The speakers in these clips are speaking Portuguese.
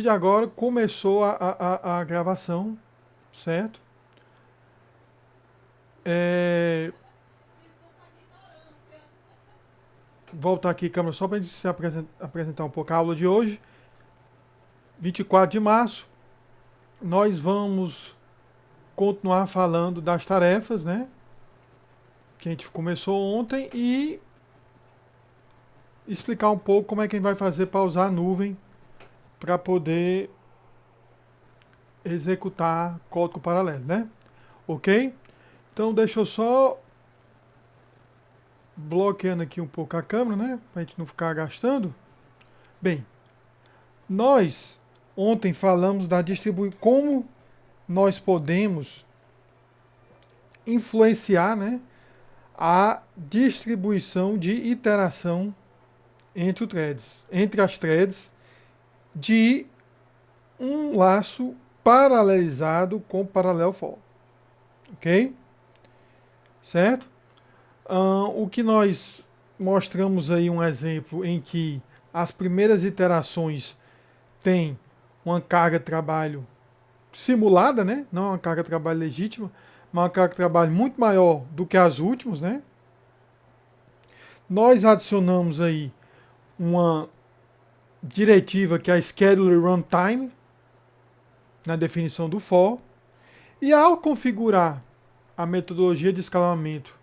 agora, começou a gravação, certo? Voltar aqui, câmera, só para a gente se apresentar um pouco a aula de hoje. 24 de março, nós vamos continuar falando das tarefas, né? Que a gente começou ontem e explicar um pouco como é que a gente vai fazer para usar a nuvem para poder executar código paralelo, né? Ok? Então deixa eu só bloqueando aqui um pouco a câmera, né? Para a gente não ficar gastando. Bem, nós ontem falamos da como nós podemos influenciar, né, a distribuição de iteração entre as threads de um laço paralelizado com parallel for. Ok? Certo? O que nós mostramos aí um exemplo em que as primeiras iterações têm uma carga de trabalho simulada, né? Não uma carga de trabalho legítima, mas uma carga de trabalho muito maior do que as últimas, né? Nós adicionamos aí uma diretiva que é a Schedule Runtime na definição do for, e ao configurar a metodologia de escalonamento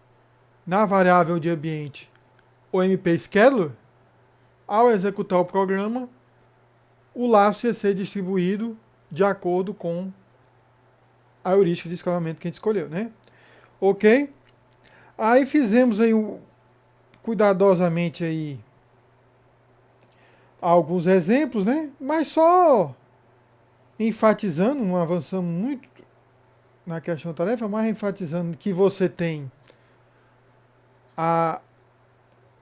na variável de ambiente o MP Scheduler, ao executar o programa, o laço ia ser distribuído de acordo com a heurística de escalonamento que a gente escolheu, né? Ok? Aí fizemos aí cuidadosamente aí alguns exemplos, né? Mas só enfatizando, não avançamos muito na questão da tarefa, mas enfatizando que você tem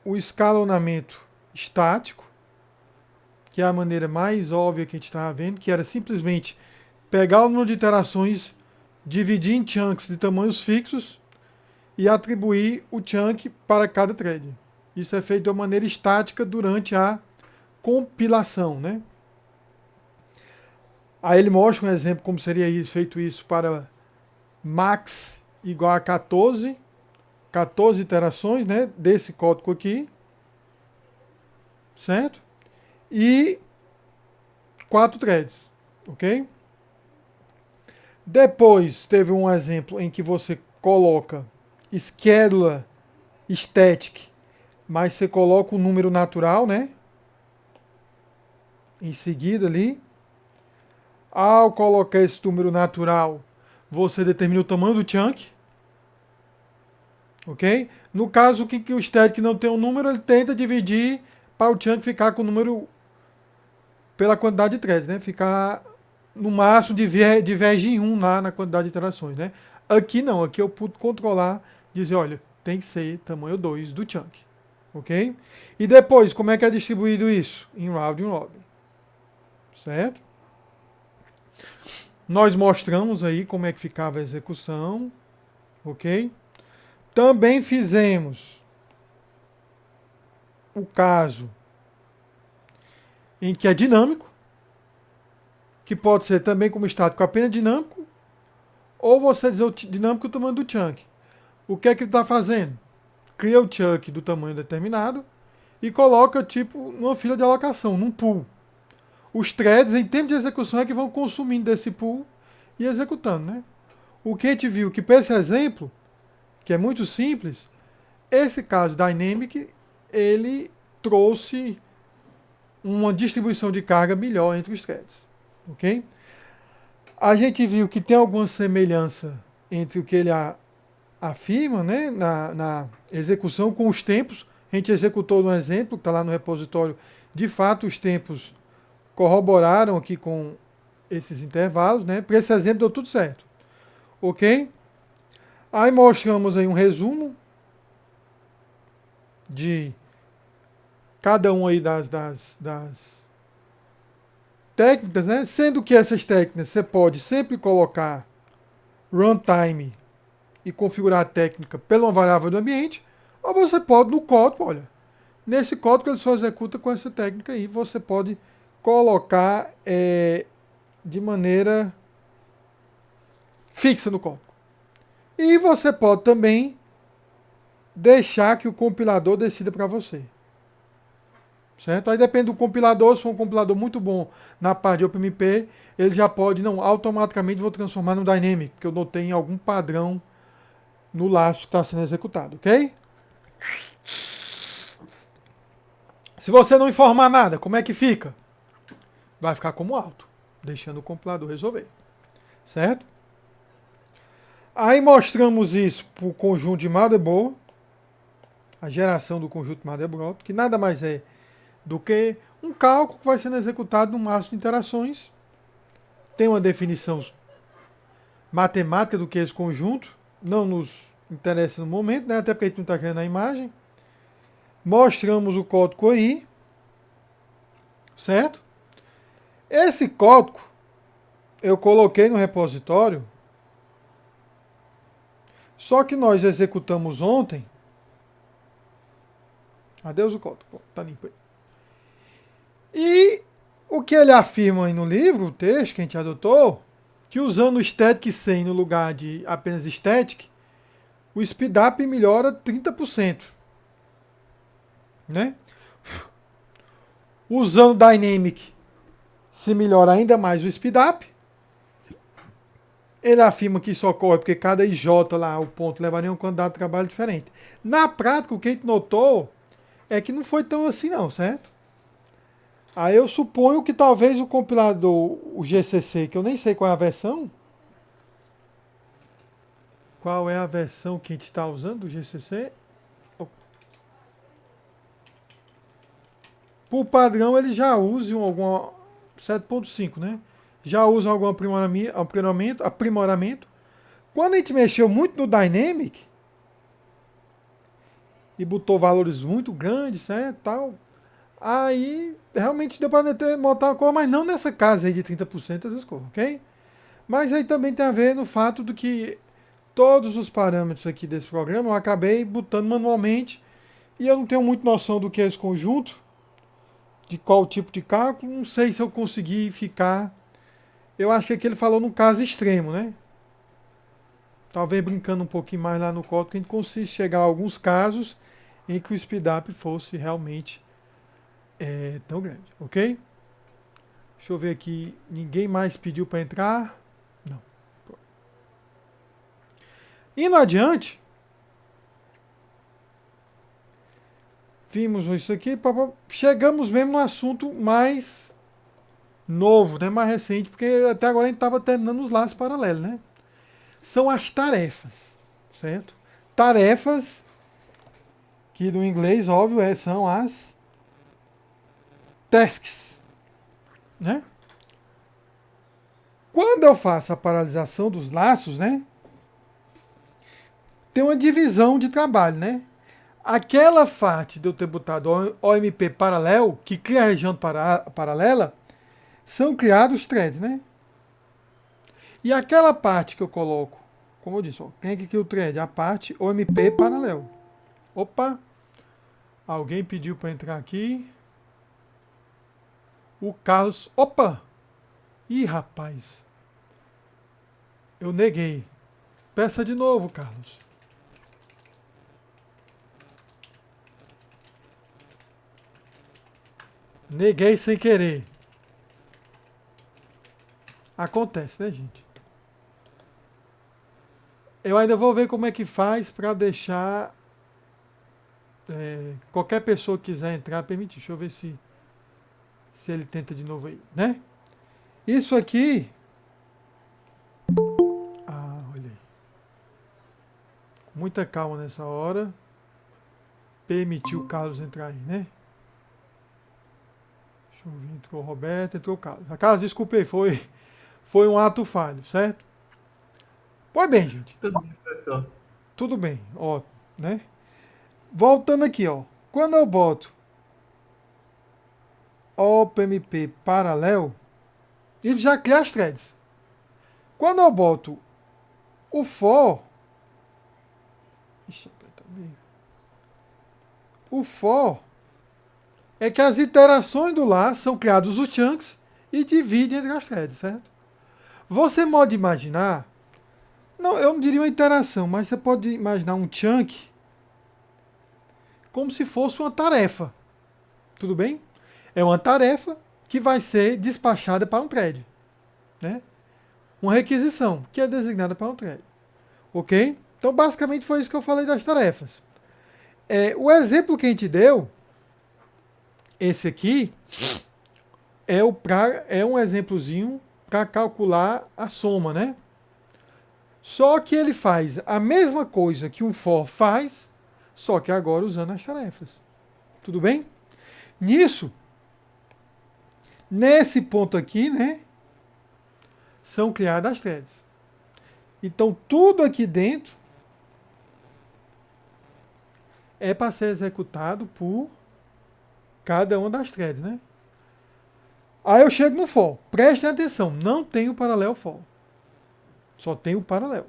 o escalonamento estático, que é a maneira mais óbvia que a gente estava vendo, que era simplesmente pegar o número de iterações, dividir em chunks de tamanhos fixos e atribuir o chunk para cada thread. Isso é feito de maneira estática durante a compilação, né? Aí ele mostra um exemplo como seria feito isso para max igual a 14 iterações, né, desse código aqui, certo? E 4 threads, ok? Depois teve um exemplo em que você coloca scheduler static, mas você coloca o número natural, né? Em seguida ali. Ao colocar esse número natural, você determina o tamanho do chunk. Ok? No caso que o static não tem um número, ele tenta dividir para o chunk ficar com o número pela quantidade de threads, né? Ficar no máximo diverge em 1 lá na quantidade de iterações, né? Aqui não, aqui eu pude controlar, dizer, olha, tem que ser tamanho 2 do chunk. Ok? E depois, como é que é distribuído isso? Em round e robin. Certo? Nós mostramos aí como é que ficava a execução. Ok? Também fizemos o caso em que é dinâmico, que pode ser também como estático apenas dinâmico, ou você dizer o dinâmico o tamanho do chunk. O que é que ele está fazendo? Cria o chunk do tamanho determinado e coloca tipo numa fila de alocação, num pool. Os threads, em tempo de execução, é que vão consumindo desse pool e executando, né? O que a gente viu que para esse exemplo, que é muito simples, esse caso Dynamic, ele trouxe uma distribuição de carga melhor entre os threads. Ok? A gente viu que tem alguma semelhança entre o que ele afirma, né, na execução com os tempos. A gente executou um exemplo, que está lá no repositório. De fato, os tempos corroboraram aqui com esses intervalos, né? Para esse exemplo deu tudo certo. Ok? Aí mostramos aí um resumo de cada um aí das técnicas, né? Sendo que essas técnicas você pode sempre colocar runtime e configurar a técnica pela uma variável do ambiente, ou você pode no código, olha, Nesse código ele só executa com essa técnica aí. Você pode colocar de maneira fixa no código. E você pode também deixar que o compilador decida para você. Certo? Aí depende do compilador, se for um compilador muito bom na parte de OpenMP, ele já pode, não, automaticamente vou transformar no Dynamic, porque eu notei algum padrão no laço que está sendo executado, ok? Se você não informar nada, como é que fica? Vai ficar como alto, deixando o compilador resolver. Certo? Aí mostramos isso para o conjunto de Mandelbrot, a geração do conjunto Mandelbrot, que nada mais é do que um cálculo que vai sendo executado no máximo de interações. Tem uma definição matemática do que é esse conjunto, não nos interessa no momento, né? Até porque a gente não está querendo a imagem. Mostramos o código aí, certo? Esse código eu coloquei no repositório, só que nós executamos ontem. Adeus o código, tá limpo aí. E o que ele afirma aí no livro, o texto que a gente adotou, que usando o static 100 no lugar de apenas static, o speedup melhora 30%. Né? Usando dynamic, se melhora ainda mais o speedup. Ele afirma que isso ocorre porque cada IJ lá, o ponto, levaria uma quantidade de trabalho diferente. Na prática, o que a gente notou é que não foi tão assim não, certo? Aí eu suponho que talvez o compilador, o GCC, que eu nem sei qual é a versão. Qual é a versão que a gente está usando do GCC? Por padrão, ele já use alguma 7.5, né? Já usa algum aprimoramento. Quando a gente mexeu muito no Dynamic e botou valores muito grandes, certo? Tal, aí realmente deu para montar uma cor, mas não nessa casa aí de 30% às vezes cor, ok? Mas aí também tem a ver no fato do que todos os parâmetros aqui desse programa eu acabei botando manualmente e eu não tenho muito noção do que é esse conjunto, de qual tipo de cálculo, não sei se eu consegui ficar. Eu acho que aqui ele falou num caso extremo, né? Talvez brincando um pouquinho mais lá no código, que a gente consiga chegar a alguns casos em que o speedup fosse realmente tão grande, ok? Deixa eu ver aqui, ninguém mais pediu para entrar? Não. Indo adiante, vimos isso aqui, chegamos mesmo no assunto mais novo, né, mais recente, porque até agora a gente estava terminando os laços paralelos, né? São as tarefas, certo? Tarefas que no inglês, óbvio, são as tasks, né? Quando eu faço a paralisação dos laços, né, tem uma divisão de trabalho, né? Aquela parte de eu ter botado OMP paralelo, que cria a região paralela, são criados threads, né? E aquela parte que eu coloco, como eu disse, ó, quem é que cria o thread? A parte OMP paralelo. Opa! Alguém pediu para entrar aqui. O Carlos. Opa! Ih, rapaz. Eu neguei. Peça de novo, Carlos. Neguei sem querer. Acontece, né, gente? Eu ainda vou ver como é que faz para deixar qualquer pessoa que quiser entrar permitir. Deixa eu ver se ele tenta de novo aí, né? Isso aqui. Ah, olha aí. Com muita calma nessa hora. Permitiu o Carlos entrar aí, né? Deixa eu ver, entrou o Roberto, entrou o Carlos. A Carlos, desculpe aí, foi um ato falho, certo? Pois bem, gente. Tudo bem, professor. Tudo bem, ótimo, né? Voltando aqui, ó. Quando eu boto OpenMP paralelo, ele já cria as threads. Quando eu boto o for, o for, é que as iterações do laço são criados os chunks e dividem entre as threads, certo? Você pode imaginar, não, eu não diria uma iteração, mas você pode imaginar um chunk como se fosse uma tarefa, tudo bem? É uma tarefa que vai ser despachada para um thread, né? Uma requisição que é designada para um thread, ok? Então, basicamente foi isso que eu falei das tarefas. O exemplo que a gente deu, esse aqui, é um exemplozinho para calcular a soma, né? Só que ele faz a mesma coisa que um for faz, só que agora usando as tarefas. Tudo bem? Nesse ponto aqui, né, são criadas as threads. Então, tudo aqui dentro é para ser executado por cada uma das threads, né? Aí eu chego no for. Prestem atenção, não tem o paralelo for. Só tem o paralelo.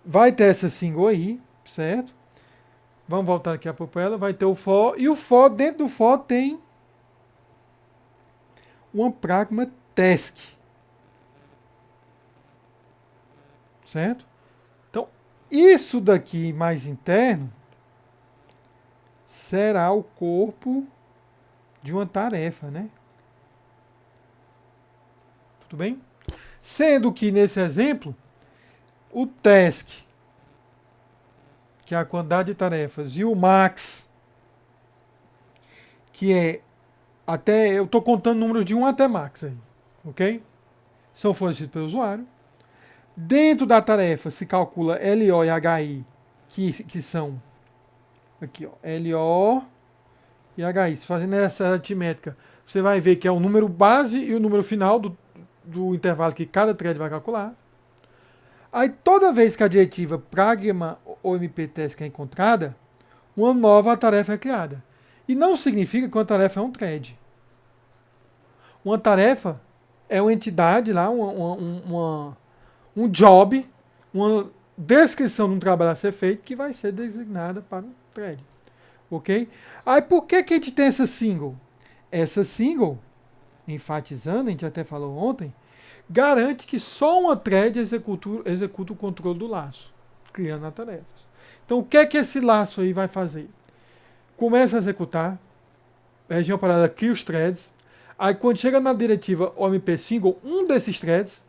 Vai ter essa single aí, certo? Vamos voltar aqui a pouco para ela. Vai ter o for. E o for, dentro do for, tem uma pragma task. Certo? Então, isso daqui mais interno será o corpo de uma tarefa, né? Tudo bem? Sendo que nesse exemplo, o task, que é a quantidade de tarefas, e o max, que é até, eu estou contando números de 1 até max aí, ok? São fornecidos pelo usuário. Dentro da tarefa se calcula LO e HI, que são aqui, ó, LO e HI. Se fazendo essa aritmética, você vai ver que é o número base e o número final do intervalo que cada thread vai calcular. Aí toda vez que a diretiva pragma ou mptask é encontrada, uma nova tarefa é criada. E não significa que uma tarefa é um thread. Uma tarefa é uma entidade lá, um job, uma descrição de um trabalho a ser feito que vai ser designada para um thread. Ok? Aí por que a gente tem essa single? Essa single, enfatizando, a gente até falou ontem, garante que só uma thread executa o controle do laço, criando as tarefas. Então o que é que esse laço aí vai fazer? Começa a executar, a região paralela cria os threads, aí quando chega na diretiva OMP single, um desses threads,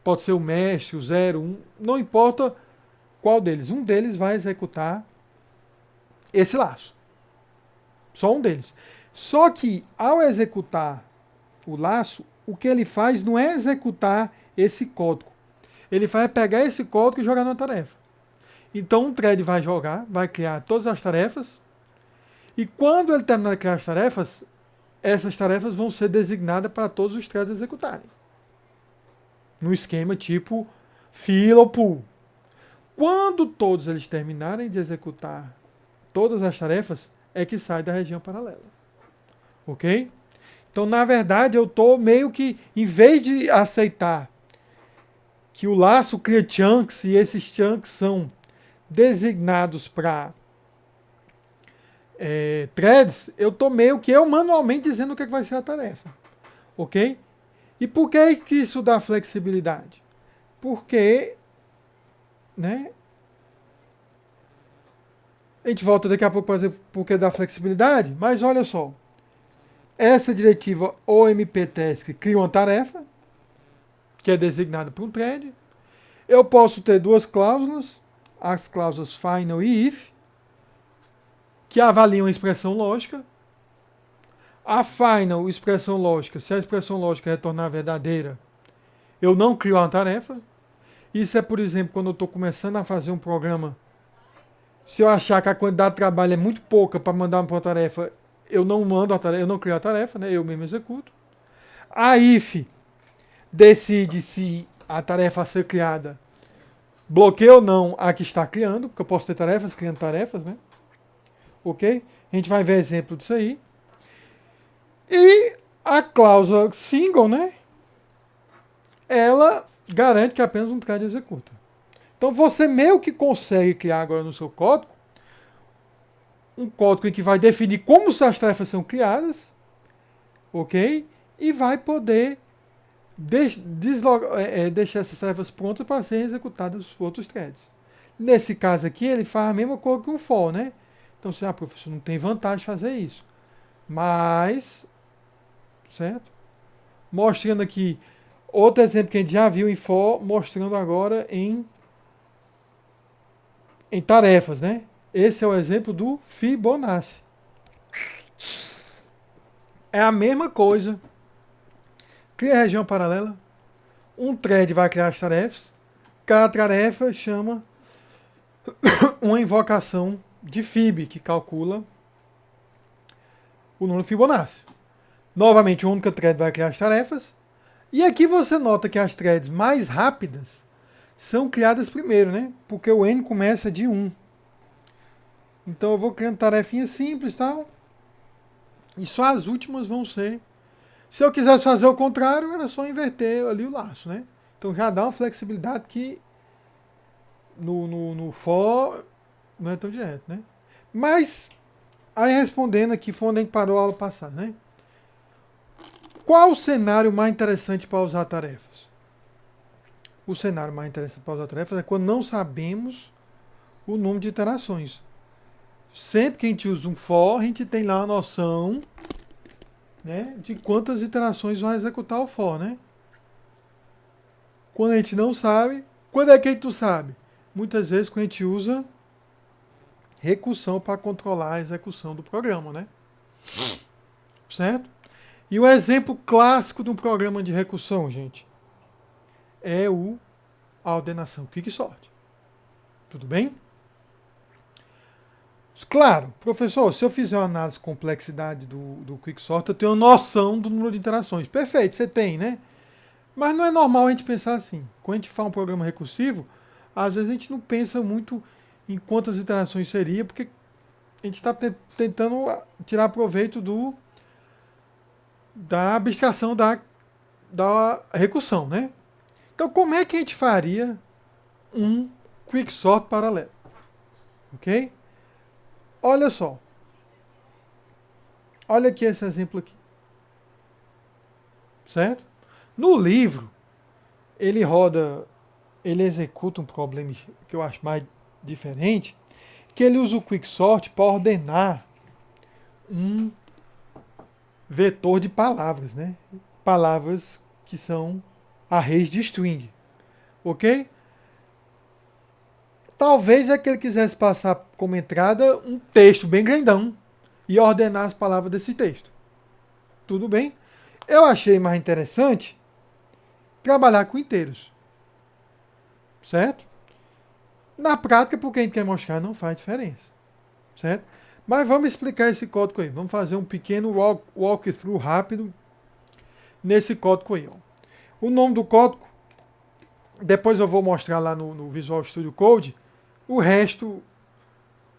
pode ser o mestre, o 0, 1, não importa qual deles, um deles vai executar esse laço. Só um deles. Só que ao executar o laço, o que ele faz não é executar esse código. Ele vai pegar esse código e jogar na tarefa. Então um thread vai jogar, vai criar todas as tarefas, e quando ele terminar de criar as tarefas, essas tarefas vão ser designadas para todos os threads executarem. No esquema tipo fila ou pool. Quando todos eles terminarem de executar todas as tarefas, é que sai da região paralela. Ok? Então, na verdade, eu estou meio que, em vez de aceitar que o laço cria chunks e esses chunks são designados para threads, eu estou meio que eu manualmente dizendo o que vai ser a tarefa. Ok? E por que isso dá flexibilidade? Porque, né? A gente volta daqui a pouco para dizer por que dá flexibilidade, mas olha só. Essa diretiva OMP-task cria uma tarefa, que é designada por um thread. Eu posso ter duas cláusulas, as cláusulas final e if, que avaliam a expressão lógica. A final, expressão lógica, se a expressão lógica retornar verdadeira, eu não crio uma tarefa. Isso é, por exemplo, quando eu estou começando a fazer um programa. Se eu achar que a quantidade de trabalho é muito pouca para mandar uma tarefa, eu não mando a tarefa, eu não crio a tarefa, né? Eu mesmo executo. A if decide se a tarefa a ser criada bloqueia ou não a que está criando, porque eu posso ter tarefas criando tarefas, né? Ok? A gente vai ver exemplo disso aí. E a cláusula single, né? Ela garante que apenas um thread executa. Então você meio que consegue criar agora no seu código um código em que vai definir como as tarefas são criadas, ok? E vai poder deixar essas tarefas prontas para serem executadas por outros threads. Nesse caso aqui, ele faz a mesma coisa que um for, né? Então, se professor, não tem vantagem de fazer isso. Mas, certo? Mostrando aqui outro exemplo que a gente já viu em for, mostrando agora em tarefas, né? Esse é o exemplo do Fibonacci. É a mesma coisa. Cria região paralela. Um thread vai criar as tarefas. Cada tarefa chama uma invocação de Fib, que calcula o número Fibonacci. Novamente, uma única thread vai criar as tarefas. E aqui você nota que as threads mais rápidas são criadas primeiro, né? Porque o N começa de 1. Então eu vou criando tarefinhas simples e tal. E só as últimas vão ser. Se eu quisesse fazer o contrário, era só inverter ali o laço, né? Então já dá uma flexibilidade que no for não é tão direto, né? Mas, aí respondendo aqui, foi onde a gente parou a aula passada, né? Qual o cenário mais interessante para usar tarefas? O cenário mais interessante para usar tarefas é quando não sabemos o número de iterações. Sempre que a gente usa um for, a gente tem lá a noção, né, de quantas iterações vai executar o for, né? Quando a gente não sabe, quando é que a gente sabe? Muitas vezes quando a gente usa recursão para controlar a execução do programa, né? Certo? E o exemplo clássico de um programa de recursão, gente, é a ordenação Quicksort. Tudo bem? Claro, professor, se eu fizer uma análise de complexidade do Quicksort, eu tenho noção do número de interações. Perfeito, você tem, né? Mas não é normal a gente pensar assim. Quando a gente faz um programa recursivo, às vezes a gente não pensa muito em quantas iterações seria, porque a gente está tentando tirar proveito da abstração da recursão, né? Então, como é que a gente faria um quicksort paralelo? Ok? Olha só. Olha aqui esse exemplo aqui. Certo? No livro, ele executa um problema que eu acho mais diferente, que ele usa o quicksort para ordenar um vetor de palavras, né? Palavras que são arrays de string, ok? Talvez é que ele quisesse passar como entrada um texto bem grandão e ordenar as palavras desse texto. Tudo bem? Eu achei mais interessante trabalhar com inteiros, certo? Na prática, porque a gente quer mostrar, não faz diferença, certo? Mas vamos explicar esse código aí. Vamos fazer um pequeno walkthrough rápido nesse código aí. Ó. O nome do código, depois eu vou mostrar lá no Visual Studio Code o resto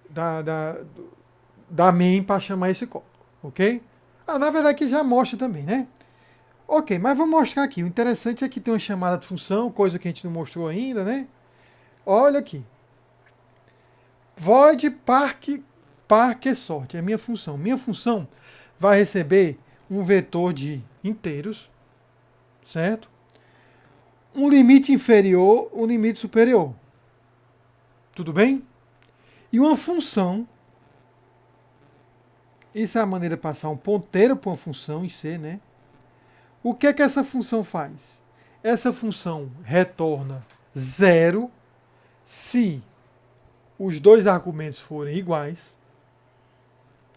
da main para chamar esse código, ok? Na verdade aqui já mostra também, né? Ok, mas vamos mostrar aqui. O interessante é que tem uma chamada de função, coisa que a gente não mostrou ainda, né? Olha aqui. Void parquesort é a minha função. Minha função vai receber um vetor de inteiros, certo? Um limite inferior, um limite superior. Tudo bem? E uma função. Isso é a maneira de passar um ponteiro para uma função em C, né? O que é que essa função faz? Essa função retorna 0 se os dois argumentos forem iguais.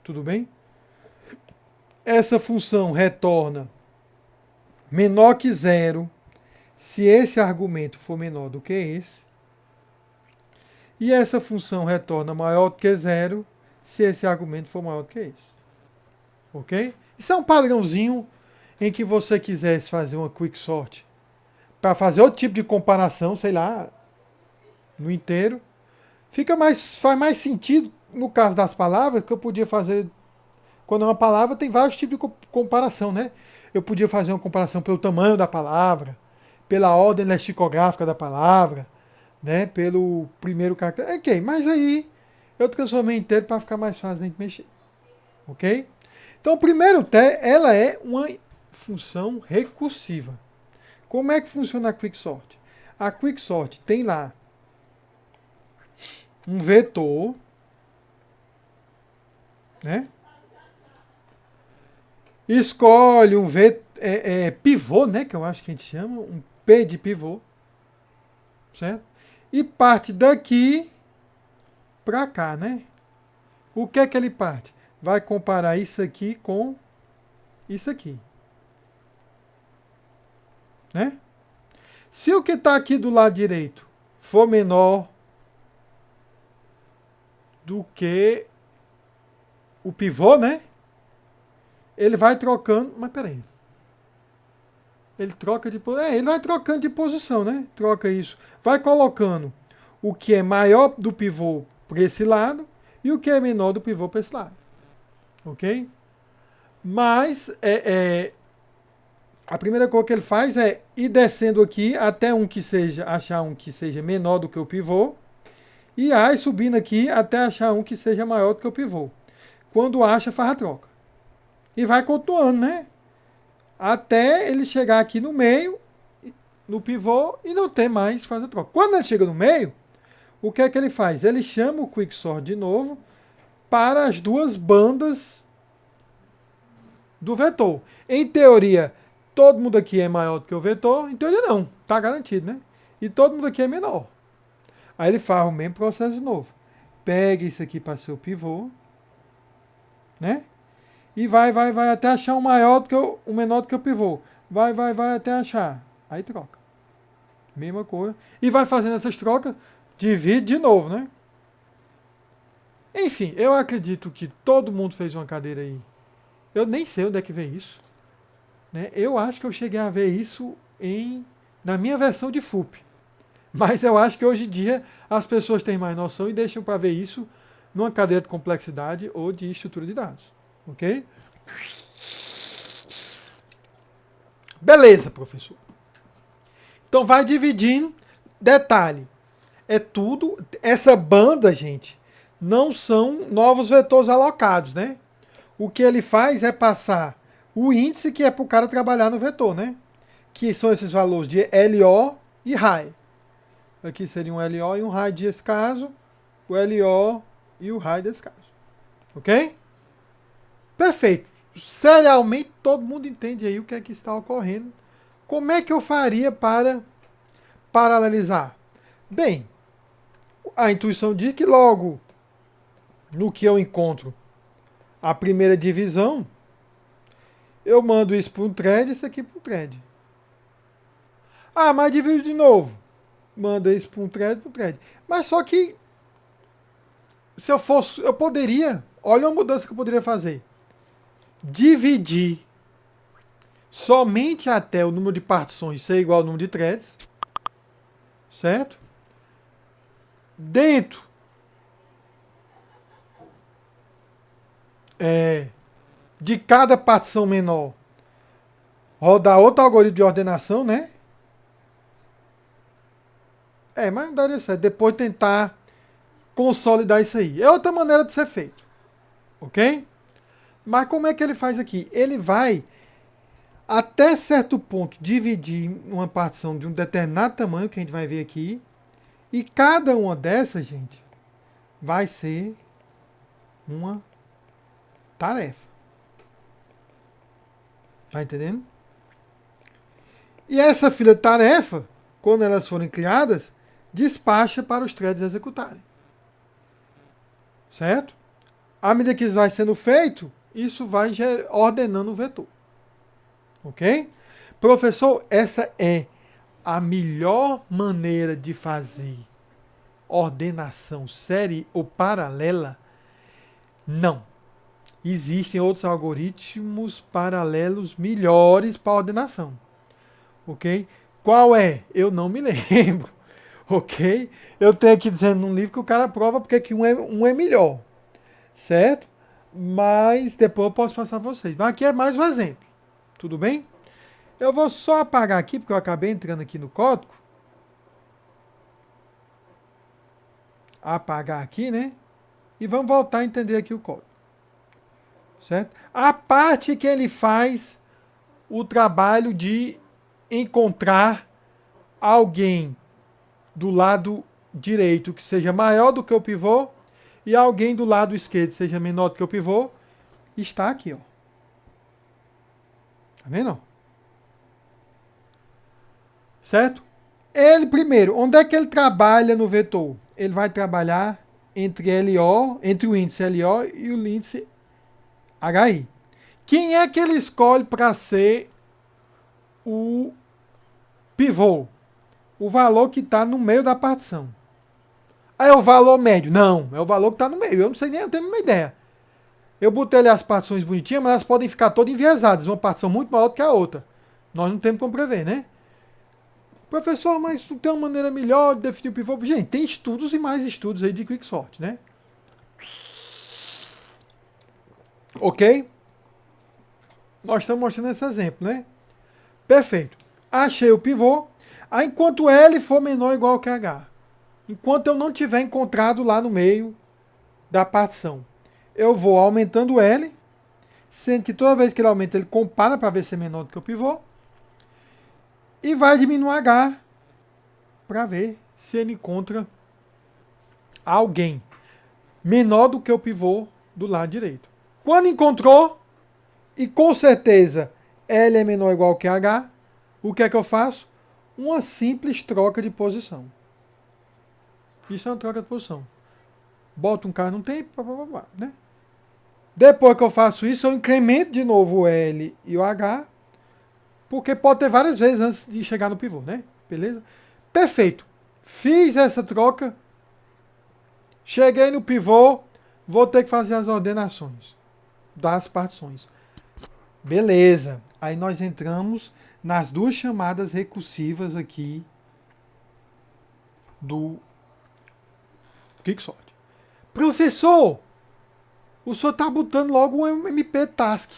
Tudo bem? Essa função retorna menor que 0 se esse argumento for menor do que esse. E essa função retorna maior do que 0 se esse argumento for maior do que esse. Ok? Isso é um padrãozinho em que você quisesse fazer uma quicksort para fazer outro tipo de comparação, sei lá, no inteiro. Faz mais sentido no caso das palavras, que eu podia fazer. Quando é uma palavra, tem vários tipos de comparação, né? Eu podia fazer uma comparação pelo tamanho da palavra, pela ordem lexicográfica da palavra, né? Pelo primeiro caractere. Ok, mas aí Eu transformei em inteiro para ficar mais fácil de mexer. Ok? Então, o primeiro teste, ela é uma função recursiva. Como é que funciona a Quicksort? A Quicksort tem lá um vetor, né? Escolhe um pivô, né? Que eu acho que a gente chama, um P de pivô, certo? E parte daqui para cá, né? O que é que ele parte? Vai comparar isso aqui com isso aqui, né? Se o que está aqui do lado direito for menor do que o pivô, né? Ele vai trocando. Mas peraí. Ele troca de posição. Ele vai trocando de posição, né? Troca isso. Vai colocando o que é maior do pivô para esse lado e o que é menor do pivô para esse lado. Ok? Mas a primeira coisa que ele faz é ir descendo aqui até achar um que seja menor do que o pivô. E aí subindo aqui até achar um que seja maior do que o pivô. Quando acha, faz a troca. E vai continuando, né? Até ele chegar aqui no meio, no pivô, e não ter mais fazer troca. Quando ele chega no meio, o que é que ele faz? Ele chama o Quicksort de novo para as duas bandas do vetor. Em teoria, todo mundo aqui é maior do que o vetor. Em teoria não, tá garantido, né? E todo mundo aqui é menor. Aí ele faz o mesmo processo de novo. Pega isso aqui para ser o pivô, né? E vai até achar um maior do que um menor do que o pivô. Vai até achar. Aí troca. Mesma coisa. E vai fazendo essas trocas, divide de novo, né? Enfim, eu acredito que todo mundo fez uma cadeira aí. Eu nem sei onde é que veio isso, né? Eu acho que eu cheguei a ver isso na minha versão de FUP. Mas eu acho que hoje em dia as pessoas têm mais noção e deixam para ver isso numa cadeira de complexidade ou de estrutura de dados. Ok? Beleza, professor. Então vai dividindo. Detalhe. É tudo. Essa banda, gente, não são novos vetores alocados, né? O que ele faz é passar o índice que é para o cara trabalhar no vetor, né? Que são esses valores de LO e RAI. Aqui seria um LO e um RAI desse caso. O LO e o RAI desse caso. Ok? Perfeito. Serialmente todo mundo entende aí o que é que está ocorrendo. Como é que eu faria para paralelizar? Bem, a intuição diz que logo no que eu encontro a primeira divisão, eu mando isso para um thread e isso aqui para um thread. Ah, mas divide de novo. Manda isso para um thread. Mas só que se eu fosse, eu poderia, olha uma mudança que eu poderia fazer. Dividir somente até o número de partições ser igual ao número de threads, certo? Dentro de cada partição menor, rodar outro algoritmo de ordenação, né? Mas não daria certo. Depois tentar consolidar isso aí. É outra maneira de ser feito. Ok? Mas como é que ele faz aqui? Ele vai, até certo ponto, dividir uma partição de um determinado tamanho, que a gente vai ver aqui. E cada uma dessas, gente, vai ser uma tarefa. Tá entendendo? E essa fila de tarefa, quando elas forem criadas, despacha para os threads executarem. Certo? À medida que isso vai sendo feito, isso vai ordenando o vetor. Ok? Professor, essa é a melhor maneira de fazer ordenação série ou paralela? Não. Existem outros algoritmos paralelos melhores para ordenação. Ok? Qual é? Eu não me lembro. Ok? Eu tenho aqui dizendo num livro que o cara prova porque que um é melhor. Certo? Mas depois eu posso passar a vocês. Mas aqui é mais um exemplo. Tudo bem? Eu vou só apagar aqui, porque eu acabei entrando aqui no código. Apagar aqui, né? E vamos voltar a entender aqui o código. Certo? A parte que ele faz o trabalho de encontrar alguém do lado direito que seja maior do que o pivô e alguém do lado esquerdo seja menor do que o pivô, está aqui, ó. Tá vendo? Certo? Ele primeiro, onde é que ele trabalha no vetor? Ele vai trabalhar entre LO, entre o índice LO e o índice HI. Quem é que ele escolhe para ser o pivô? O valor que está no meio da partição. É o valor médio? Não, é o valor que está no meio. Eu não sei nem, eu tenho nenhuma ideia. Eu botei ali as partições bonitinhas, mas elas podem ficar todas enviesadas. Uma partição muito maior do que a outra. Nós não temos como prever, né? Professor, mas tem uma maneira melhor de definir o pivô? Gente, tem estudos e mais estudos aí de quicksort, né? Ok? Nós estamos mostrando esse exemplo, né? Perfeito. Achei o pivô. Aí, enquanto L for menor ou igual que H. Enquanto eu não tiver encontrado lá no meio da partição, eu vou aumentando L, sendo que toda vez que ele aumenta, ele compara para ver se é menor do que o pivô. E vai diminuir H para ver se ele encontra alguém menor do que o pivô do lado direito. Quando encontrou, e com certeza L é menor ou igual que H, o que é que eu faço? Uma simples troca de posição. Isso é uma troca de posição. Boto um cara num tempo, né? Depois que eu faço isso, eu incremento de novo o L e o H, porque pode ter várias vezes antes de chegar no pivô, né? Beleza? Perfeito. Fiz essa troca. Cheguei no pivô, vou ter que fazer as ordenações das partições. Beleza. Aí nós entramos nas duas chamadas recursivas aqui do quicksort. Professor, o senhor está botando logo um MP task.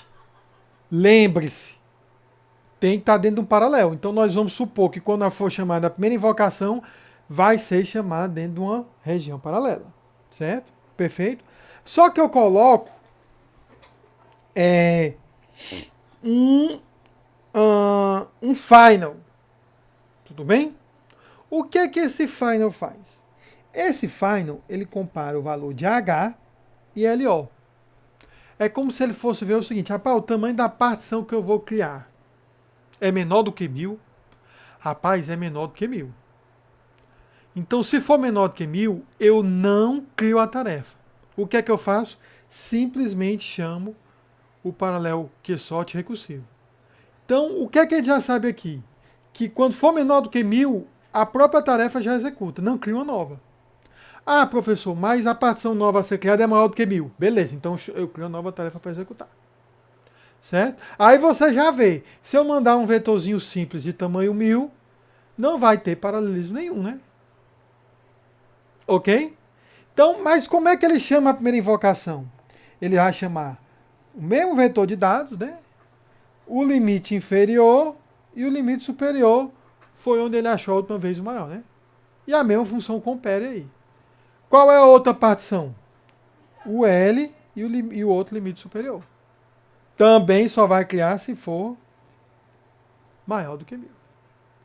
Lembre-se, tem que estar dentro de um paralelo. Então nós vamos supor que quando for chamada a primeira invocação, vai ser chamada dentro de uma região paralela. Certo? Perfeito? Só que eu coloco um final. Tudo bem? O que é que esse final faz? Esse final, ele compara o valor de H e LO. É como se ele fosse ver o seguinte, rapaz, o tamanho da partição que eu vou criar é menor do que 1000? Rapaz, é menor do que 1000. Então, se for menor do que 1000, eu não crio a tarefa. O que é que eu faço? Simplesmente chamo o paralelo quicksort recursivo. Então, o que é que a gente já sabe aqui? Que quando for menor do que 1000, a própria tarefa já executa, não cria uma nova. Ah, professor, mas a partição nova a ser criada é maior do que 1000. Beleza, então eu crio uma nova tarefa para executar. Certo? Aí você já vê, se eu mandar um vetorzinho simples de tamanho 1000, não vai ter paralelismo nenhum, né? Ok? Então, mas como é que ele chama a primeira invocação? Ele vai chamar o mesmo vetor de dados, né? O limite inferior e o limite superior foi onde ele achou a última vez o maior, né? E a mesma função compare aí. Qual é a outra partição? O L e o outro limite superior. Também só vai criar se for maior do que 1000.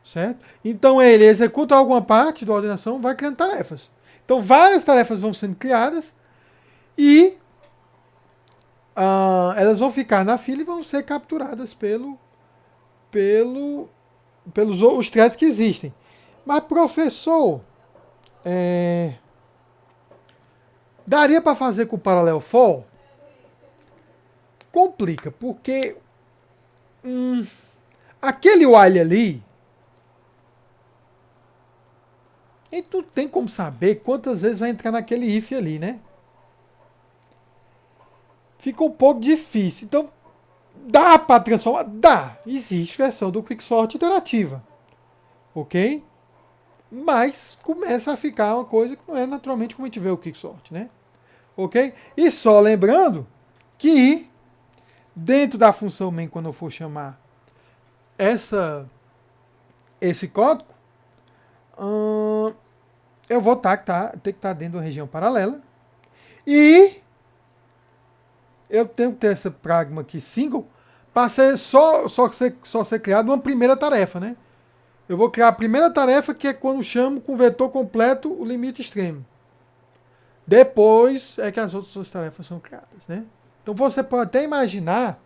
Certo? Então ele executa alguma parte da ordenação, vai criando tarefas. Então várias tarefas vão sendo criadas e elas vão ficar na fila e vão ser capturadas pelos os threads que existem. Mas professor, daria para fazer com parallel for? Complica, porque aquele while ali, a gente não tem como saber quantas vezes vai entrar naquele if ali, né? Fica um pouco difícil. Então, dá para transformar? Dá. Existe versão do quicksort iterativa. Ok? Mas começa a ficar uma coisa que não é naturalmente como a gente vê o quicksort, né? Ok? E só lembrando que dentro da função main, quando eu for chamar esse código, eu vou ter que estar dentro da região paralela. E eu tenho que ter essa pragma aqui single para ser só ser criado uma primeira tarefa, né? Eu vou criar a primeira tarefa, que é quando chamo com o vetor completo o limite extremo. Depois é que as outras tarefas são criadas, né? Então você pode até imaginar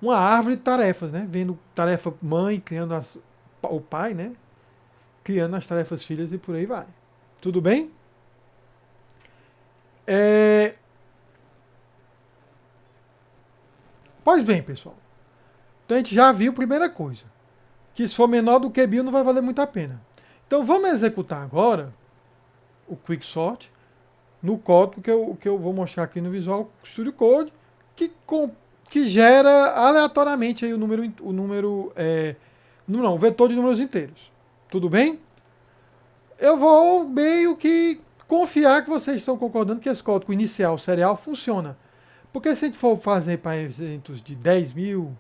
uma árvore de tarefas, né? Vendo tarefa mãe, criando o pai, né? Criando as tarefas filhas e por aí vai. Tudo bem? Pois bem, pessoal. Então a gente já viu a primeira coisa. Que se for menor do que 1000 não vai valer muito a pena. Então vamos executar agora o Quicksort no código que eu vou mostrar aqui no Visual Studio Code, que gera aleatoriamente aí o vetor de números inteiros. Tudo bem? Eu vou meio que confiar que vocês estão concordando que esse código inicial serial funciona. Porque se a gente for fazer para eventos de 10.000,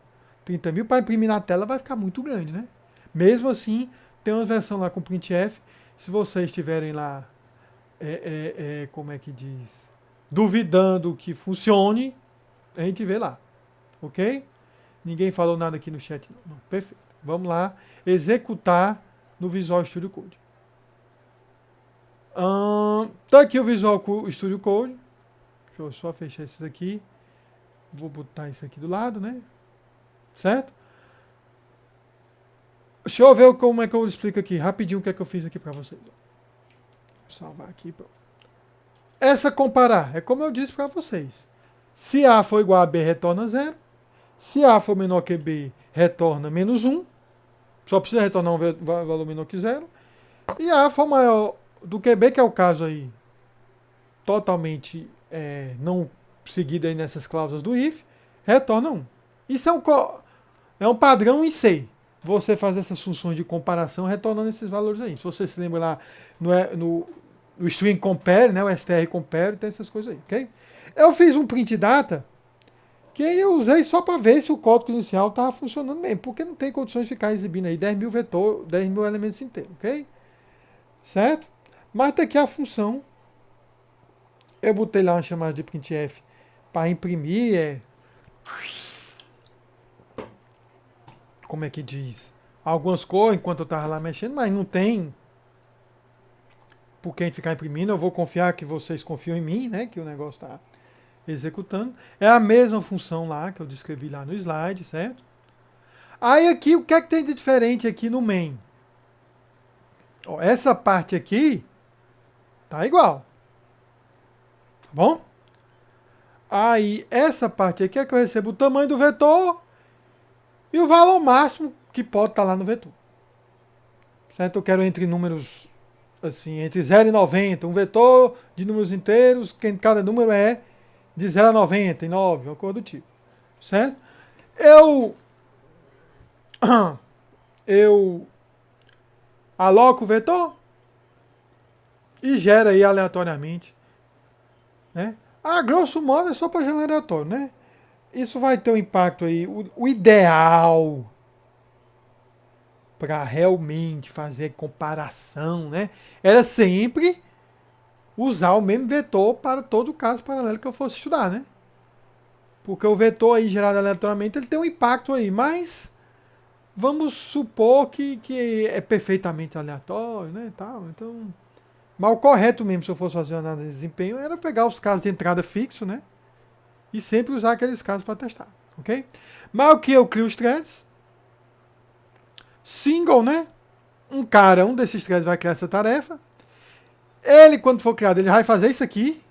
30.000, para imprimir na tela vai ficar muito grande, né? Mesmo assim, tem uma versão lá com printf. Se vocês estiverem lá, como é que diz? Duvidando que funcione, a gente vê lá. Ok? Ninguém falou nada aqui no chat. Não. Perfeito. Vamos lá executar no Visual Studio Code. Tá aqui o Visual Studio Code. Deixa eu só fechar isso daqui. Vou botar isso aqui do lado, né? Certo? Deixa eu ver como é que eu explico aqui rapidinho o que é que eu fiz aqui para vocês. Vou salvar aqui. Essa comparar é como eu disse para vocês. Se A for igual a B, retorna 0. Se A for menor que B, retorna menos 1. Só precisa retornar um valor menor que 0. E A for maior do que B, que é o caso aí, totalmente não seguido aí nessas cláusulas do if, retorna 1. Isso é um padrão em C. Você fazer essas funções de comparação retornando esses valores aí. Se você se lembra lá no string compare, né, o str compare, tem essas coisas aí, ok? Eu fiz um print data que eu usei só para ver se o código inicial estava funcionando mesmo, porque não tem condições de ficar exibindo aí 10.000 vetor, 10.000 elementos inteiros, ok? Certo? Mas tá aqui a função. Eu botei lá uma chamada de printf para imprimir, como é que diz? Algumas cores enquanto eu estava lá mexendo, mas não tem por que a gente ficar imprimindo. Eu vou confiar que vocês confiam em mim, né? Que o negócio está executando. É a mesma função lá que eu descrevi lá no slide, certo? Aí aqui, o que é que tem de diferente aqui no main? Ó, essa parte aqui tá igual. Tá bom? Aí, essa parte aqui é que eu recebo o tamanho do vetor e o valor máximo que pode estar lá no vetor. Certo? Eu quero entre números, assim, entre 0 e 90. Um vetor de números inteiros, que cada número é de 0 a 99, uma coisa do tipo. Certo? Eu aloco o vetor e gera aí aleatoriamente, né? Grosso modo é só para gerar aleatório, né? Isso vai ter um impacto aí. O ideal para realmente fazer comparação, né? Era sempre usar o mesmo vetor para todo o caso paralelo que eu fosse estudar, né? Porque o vetor aí gerado aleatoriamente ele tem um impacto aí, mas vamos supor que é perfeitamente aleatório, né? Tal, então, mas o correto mesmo, se eu fosse fazer uma análise de desempenho, era pegar os casos de entrada fixo, né? E sempre usar aqueles casos para testar, ok? Mas o que eu crio os threads? Single, né? Um desses threads vai criar essa tarefa. Ele, quando for criado, ele vai fazer isso aqui.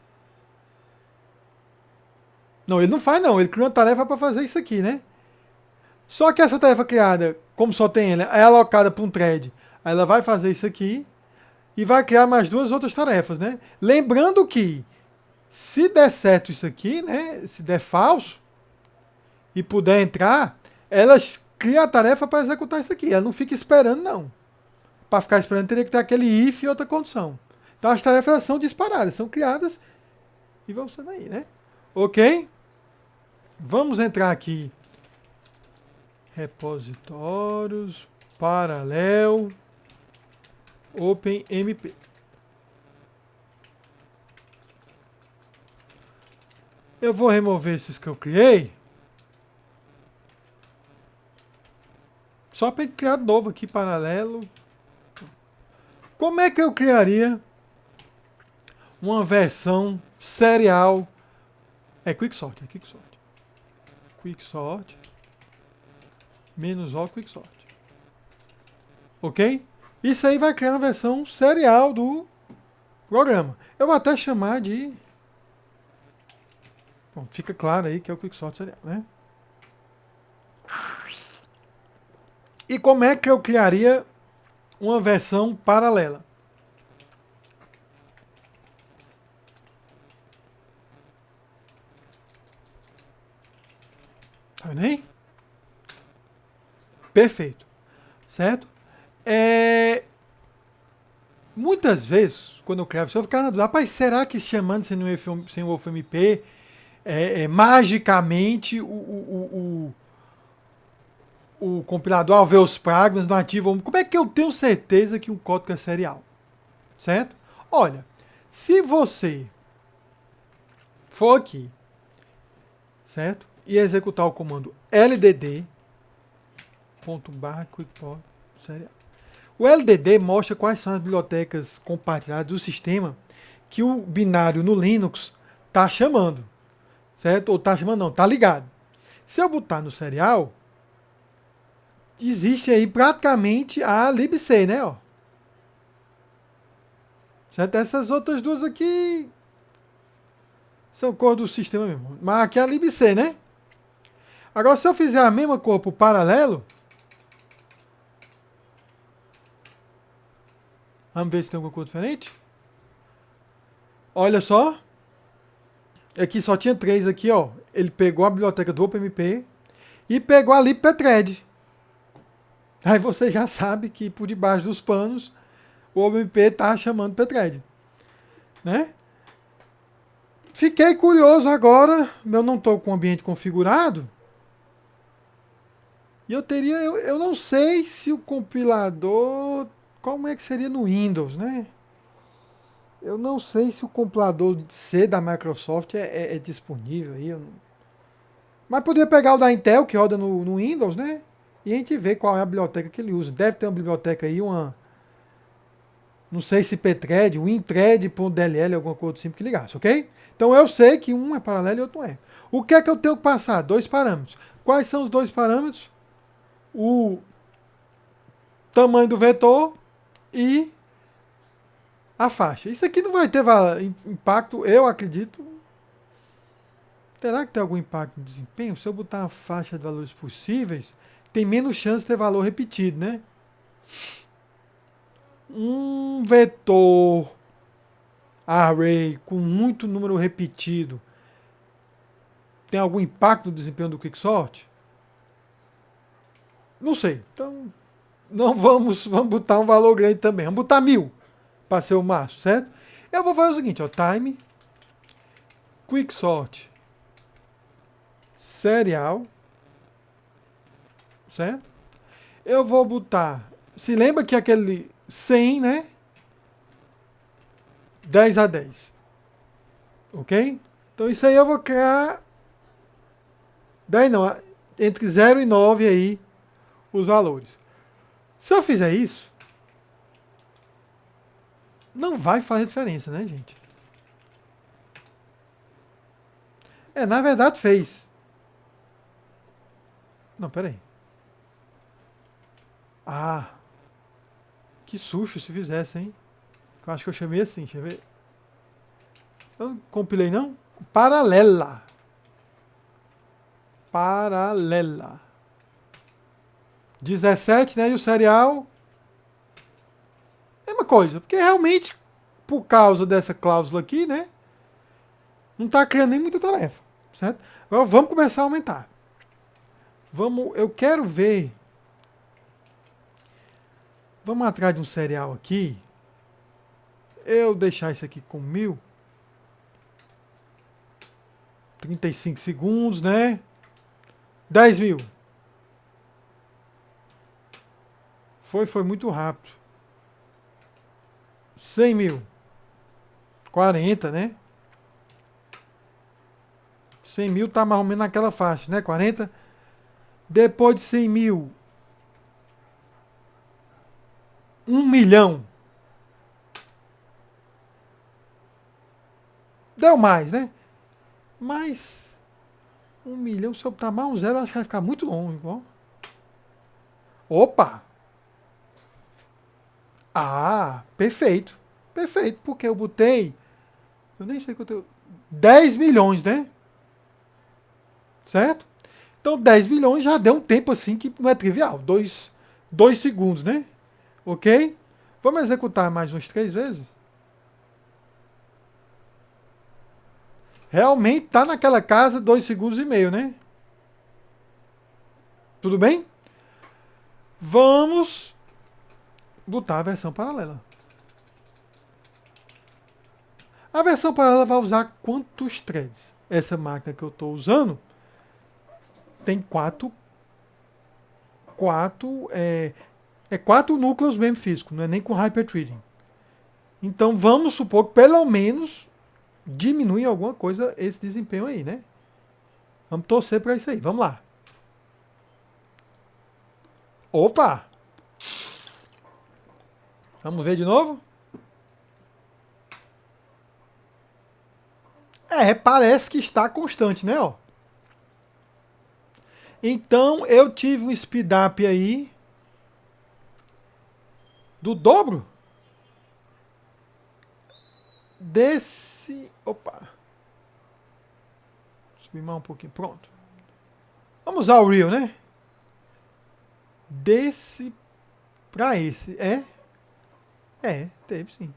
Não, ele não faz não. Ele cria uma tarefa para fazer isso aqui, né? Só que essa tarefa criada, como só tem ela, é alocada para um thread. Aí ela vai fazer isso aqui e vai criar mais duas outras tarefas, né? Lembrando que se der certo isso aqui, né? Se der falso e puder entrar, elas criam a tarefa para executar isso aqui. Ela não fica esperando, não. Para ficar esperando, teria que ter aquele if e outra condição. Então as tarefas são disparadas, são criadas e vão sendo aí, né? Ok? Vamos entrar aqui. Repositórios, paralelo, OpenMP. Eu vou remover esses que eu criei. Só para criar de novo aqui, paralelo. Como é que eu criaria uma versão serial? É quicksort, é quicksort. Quicksort. Menos O quicksort. Ok? Isso aí vai criar uma versão serial do programa. Eu vou até chamar de... Bom, fica claro aí que é o quicksort serial, né? E como é que eu criaria uma versão paralela? Tá vendo aí? Perfeito. Certo? Muitas vezes, quando eu criava, eu ficava na dúvida, rapaz, será que chamando sem o UFMP, magicamente o compilador, ao ver os pragmas, não ativa? Como é que eu tenho certeza que o código é serial? Certo? Olha, se você for aqui, certo? E executar o comando ldd ./quickport serial. O LDD mostra quais são as bibliotecas compartilhadas do sistema que o binário no Linux está chamando. Certo? Ou está chamando não, está ligado. Se eu botar no serial, existe aí praticamente a libc, né? Ó. Certo? Essas outras duas aqui são cor do sistema mesmo. Mas aqui é a libc, né? Agora, se eu fizer a mesma cor para o paralelo, vamos ver se tem alguma coisa diferente. Olha só. Aqui só tinha 3 aqui, ó. Ele pegou a biblioteca do OpenMP e pegou a libpthread. Aí você já sabe que por debaixo dos panos o OpenMP está chamando pthread, né? Fiquei curioso agora, eu não estou com o ambiente configurado. E eu não sei se o compilador, como é que seria no Windows, né? Eu não sei se o compilador C da Microsoft é disponível aí. Mas poderia pegar o da Intel, que roda no Windows, né? E a gente vê qual é a biblioteca que ele usa. Deve ter uma biblioteca aí, não sei se pthread, winthread.dll, alguma coisa assim que ligasse, ok? Então eu sei que um é paralelo e outro não é. O que é que eu tenho que passar? 2 parâmetros. Quais são os 2 parâmetros? O tamanho do vetor e a faixa. Isso aqui não vai ter impacto, eu acredito. Terá que ter algum impacto no desempenho? Se eu botar uma faixa de valores possíveis, tem menos chance de ter valor repetido, né? Um vetor array com muito número repetido tem algum impacto no desempenho do quicksort? Não sei. Então, não vamos botar um valor grande também. Vamos botar 1000 para ser o máximo, certo? Eu vou fazer o seguinte, ó, time quicksort serial, certo? Eu vou botar, se lembra que aquele 100, né? 10 a 10. Ok? Então isso aí eu vou criar 10 não, entre 0 e 9 aí os valores. Se eu fizer isso, não vai fazer diferença, né, gente? Na verdade fez. Não, peraí. Ah, que susto se fizesse, hein? Eu acho que eu chamei assim, deixa eu ver. Eu não compilei, não? Paralela. Paralela. 17, né? E o serial. Mesma coisa. Porque realmente, por causa dessa cláusula aqui, né? Não está criando nem muita tarefa. Certo? Agora vamos começar a aumentar. Eu quero ver. Vamos atrás de um serial aqui. Eu deixar isso aqui com 1000. 35 segundos, né? 10.000. Foi muito rápido. 100.000. 40, né? 100 mil tá mais ou menos naquela faixa, né? 40. Depois de 100 mil, 1 milhão. Deu mais, né? Mas 1 milhão, se eu botar mais um zero, acho que vai ficar muito longe. Ó. Opa! Ah, perfeito. Perfeito, porque eu botei. Eu nem sei quanto eu. 10 milhões, né? Certo? Então 10 milhões já deu um tempo assim que não é trivial. 2 segundos, né? Ok? Vamos executar mais umas 3 vezes? Realmente tá naquela casa 2 segundos e meio, né? Tudo bem? Vamos botar a versão paralela. A versão paralela vai usar quantos threads? Essa máquina que eu estou usando tem 4 núcleos mesmo físicos, não é nem com hyperthreading. Então vamos supor que pelo menos diminui alguma coisa esse desempenho aí, né? Vamos torcer para isso aí. Vamos lá. Opa! Vamos ver de novo? Parece que está constante, né? Ó. Então eu tive um speed up aí do dobro desse. Opa! Subir mais um pouquinho. Pronto. Vamos usar o real, né? Desse para esse. Teve sim.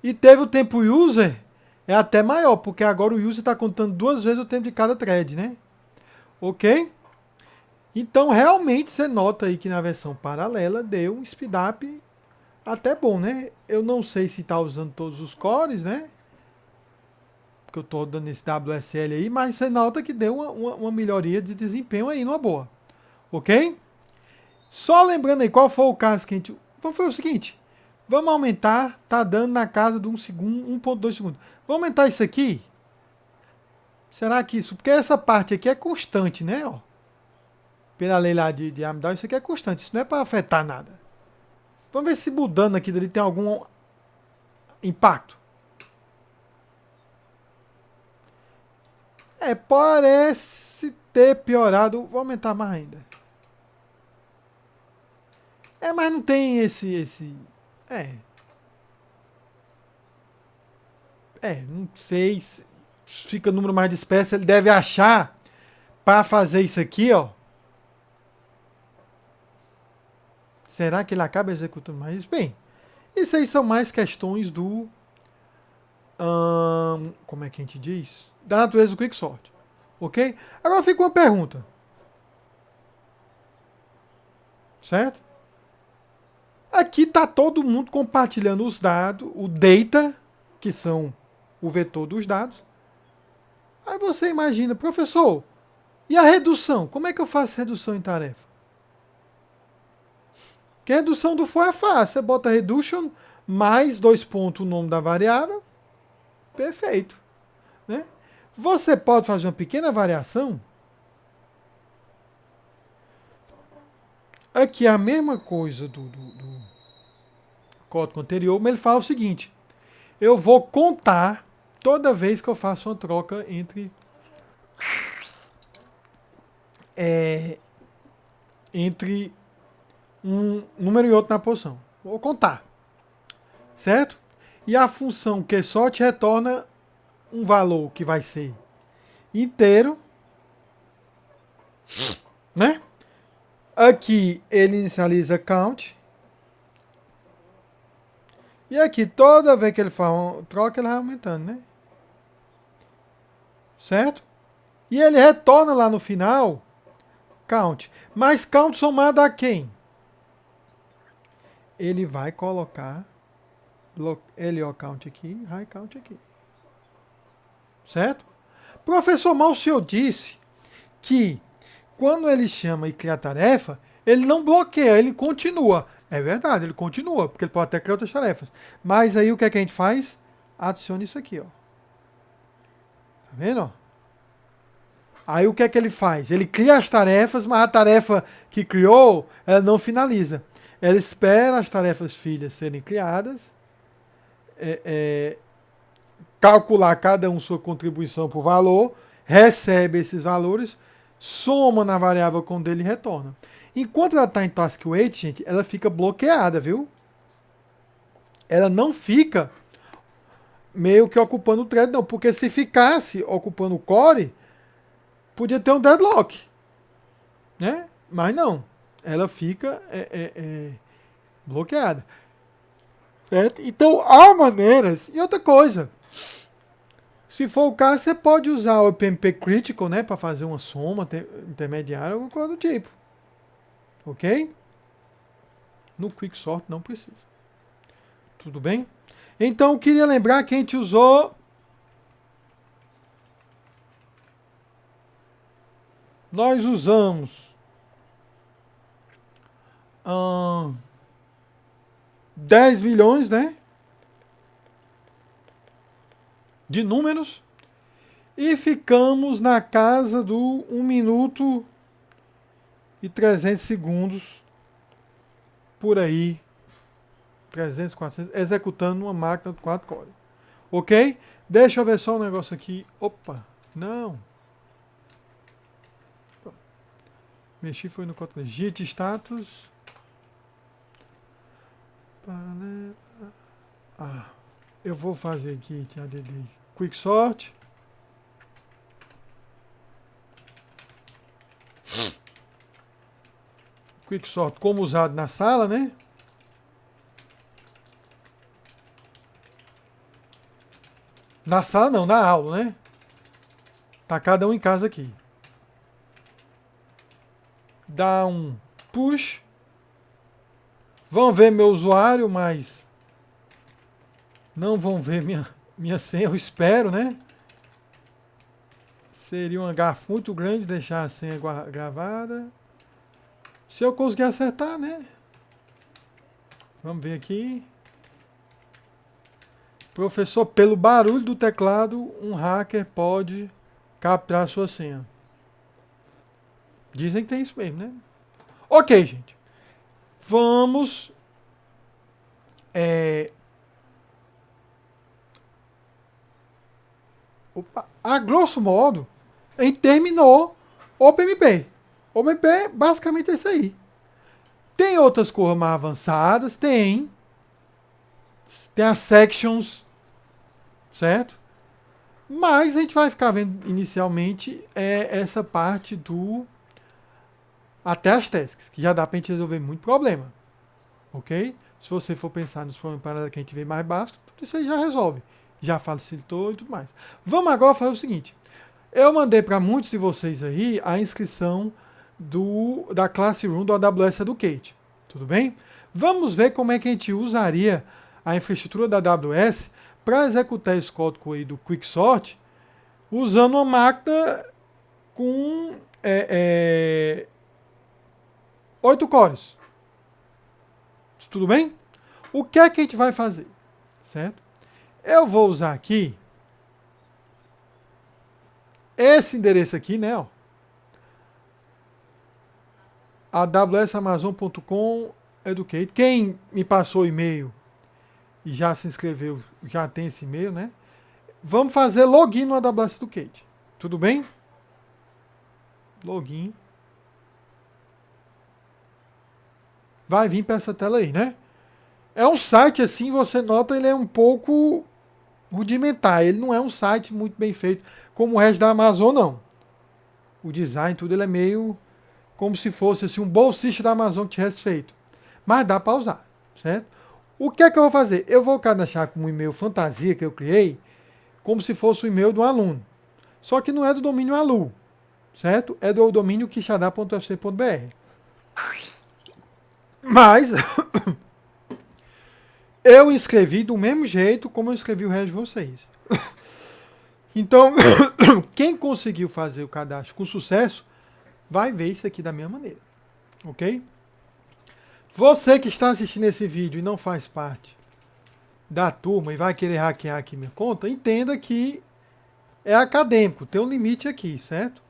E teve o tempo user, é até maior, porque agora o user está contando 2 vezes o tempo de cada thread, né? Ok? Então, realmente, você nota aí que na versão paralela deu um speed up até bom, né? Eu não sei se está usando todos os cores, né? Porque eu estou dando esse WSL aí, mas você nota que deu uma melhoria de desempenho aí, numa boa. Ok? Só lembrando aí, qual foi o caso que a gente... Foi o seguinte... Vamos aumentar, tá dando na casa de 1 segundo, 1.2 segundos. Vamos aumentar isso aqui? Será que isso... Porque essa parte aqui é constante, né? Ó. Pela lei lá de Amdahl, isso aqui é constante. Isso não é para afetar nada. Vamos ver se mudando aqui dali tem algum impacto. Parece ter piorado. Vou aumentar mais ainda. Mas não tem esse... Não sei se fica o número mais disperso. Ele deve achar para fazer isso aqui, ó. Será que ele acaba executando mais isso? Bem, isso aí são mais questões do... como é que a gente diz? Da natureza do Quicksort. Ok? Agora fica uma pergunta. Certo? Aqui está todo mundo compartilhando os dados, o data, que são o vetor dos dados. Aí você imagina, professor, e a redução? Como é que eu faço redução em tarefa? Porque a redução do for é fácil. Você bota reduction mais 2 pontos o nome da variável. Perfeito. Né? Você pode fazer uma pequena variação. Aqui é a mesma coisa do código anterior, mas ele fala o seguinte. Eu vou contar toda vez que eu faço uma troca entre um número e outro na posição. Vou contar. Certo? E a função QSort retorna um valor que vai ser inteiro. Né? Aqui ele inicializa count. E aqui, toda vez que ele faz uma troca, ele vai aumentando, né? Certo? E ele retorna lá no final count. Mas count somado a quem? Ele vai colocar LO count aqui, high count aqui. Certo? Professor, mas o senhor disse que quando ele chama e cria a tarefa, ele não bloqueia, ele continua. É verdade, ele continua, porque ele pode até criar outras tarefas. Mas aí o que é que a gente faz? Adiciona isso aqui, ó. Tá vendo? Ó? Aí o que é que ele faz? Ele cria as tarefas, mas a tarefa que criou, ela não finaliza. Ela espera as tarefas filhas serem criadas, calcular cada um sua contribuição por valor, recebe esses valores, soma na variável quando ele retorna. Enquanto ela está em task wait, gente, ela fica bloqueada, viu? Ela não fica meio que ocupando o thread, não. Porque se ficasse ocupando o core, podia ter um deadlock, né? Mas não. Ela fica bloqueada. Certo? Então, há maneiras. E outra coisa. Se for o caso, você pode usar o PMP Critical, né? Para fazer uma soma intermediária ou alguma coisa do tipo. Ok? No Quicksort não precisa. Tudo bem? Então, eu queria lembrar que a gente usou... Nós usamos... 10 milhões, né? De números. E ficamos na casa do 1 minuto e 300 segundos. Por aí. 300, 400. Executando uma máquina de 4 cores. Ok? Deixa eu ver só um negócio aqui. Opa. Não. Mexi foi no código. Git status. Eu vou fazer aqui TADD Quicksort. Quicksort como usado na sala, né? Na sala não, na aula, né? Tá cada um em casa aqui. Dá um push. Vão ver meu usuário, mas não vão ver minha senha, eu espero, né? Seria uma gafe muito grande deixar a senha gravada. Se eu conseguir acertar, né? Vamos ver aqui. Professor, pelo barulho do teclado, um hacker pode capturar sua senha. Dizem que tem isso mesmo, né? Ok, gente. Vamos... A grosso modo, a gente terminou o OpenMP. O OpenMP basicamente é isso aí. Tem outras coisas mais avançadas? Tem. Tem as sections, certo? Mas a gente vai ficar vendo inicialmente essa parte do... até as tasks, que já dá pra gente resolver muito problema. Ok? Se você for pensar nos problemas paralelos que a gente vê mais básicos, tudo isso aí já resolve. Já facilitou e tudo mais. Vamos agora fazer o seguinte. Eu mandei para muitos de vocês aí a inscrição da Classroom do AWS Educate. Tudo bem? Vamos ver como é que a gente usaria a infraestrutura da AWS para executar esse código aí do Quicksort usando uma máquina com 8 cores. Tudo bem? O que é que a gente vai fazer? Certo? Eu vou usar aqui esse endereço aqui, né? Ó, awsamazon.com educate. Quem me passou o e-mail e já se inscreveu, já tem esse e-mail, né? Vamos fazer login no AWS Educate. Tudo bem? Login. Vai vir para essa tela aí, né? É um site assim, você nota, ele é um pouco rudimentar. Ele não é um site muito bem feito como o resto da Amazon, não. O design, tudo, ele é meio como se fosse assim, um bolsista da Amazon que tivesse feito. Mas dá para usar, certo? O que é que eu vou fazer? Eu vou cadastrar com um e-mail fantasia que eu criei, como se fosse o e-mail de um aluno. Só que não é do domínio alu, certo? É do domínio quixadá.fc.br. Mas eu escrevi do mesmo jeito como eu escrevi o resto de vocês. Então, quem conseguiu fazer o cadastro com sucesso, vai ver isso aqui da mesma maneira. Ok? Você que está assistindo esse vídeo e não faz parte da turma e vai querer hackear aqui minha conta, entenda que é acadêmico, tem um limite aqui, certo?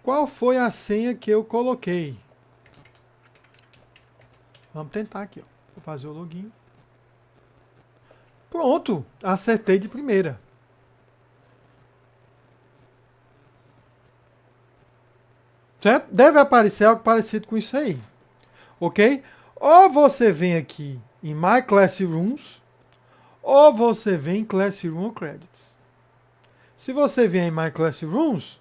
Qual foi a senha que eu coloquei? Vamos tentar aqui, ó. Vou fazer o login. Pronto, acertei de primeira. Certo? Deve aparecer algo parecido com isso aí. Ok? Ou você vem aqui em My Classrooms, ou você vem em Classroom Credits. Se você vier em My Classrooms,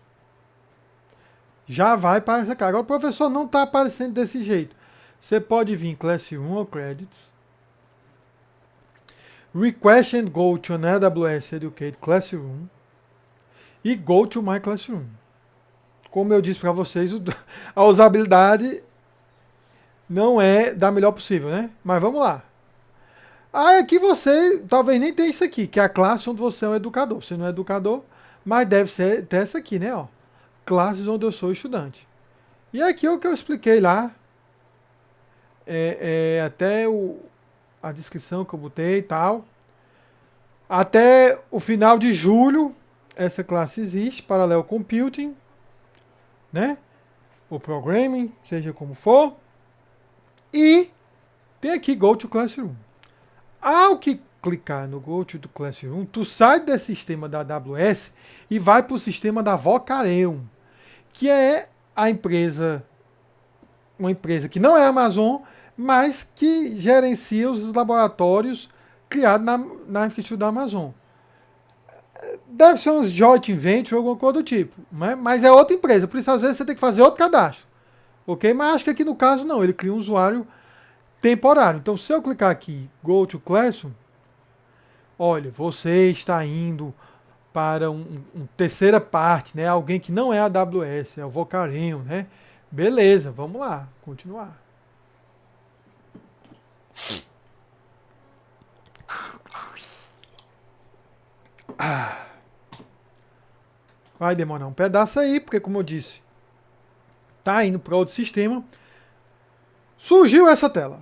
já vai para essa cara. Agora o professor não está aparecendo desse jeito. Você pode vir em Classroom Credits, Request and go to an AWS Educate Classroom e go to My Classroom. Como eu disse para vocês, a usabilidade não é da melhor possível, né? Mas vamos lá. Ah, aqui você talvez nem tenha isso aqui, que é a classe onde você é um educador. Você não é educador, mas deve ser ter essa aqui, né? Ó, classes onde eu sou estudante. E aqui é o que eu expliquei lá. Até a descrição que eu botei e tal. Até o final de julho, essa classe existe, Parallel Computing, né? O Programming, seja como for. E tem aqui Go to Classroom. Ao que clicar no Go to Classroom, tu sai desse sistema da AWS e vai para o sistema da Vocareum, que é a empresa, uma empresa que não é Amazon, mas que gerencia os laboratórios criados na infraestrutura da Amazon. Deve ser uns joint venture ou alguma coisa do tipo, né? Mas é outra empresa, por isso às vezes você tem que fazer outro cadastro. Ok? Mas acho que aqui no caso não, ele cria um usuário temporário. Então se eu clicar aqui, Go to Classroom, olha, você está indo para uma terceira parte, né? Alguém que não é a AWS, é o Vocareum, né? Beleza, vamos lá, continuar. Vai demorar um pedaço aí, porque como eu disse, tá indo para outro sistema. Surgiu essa tela,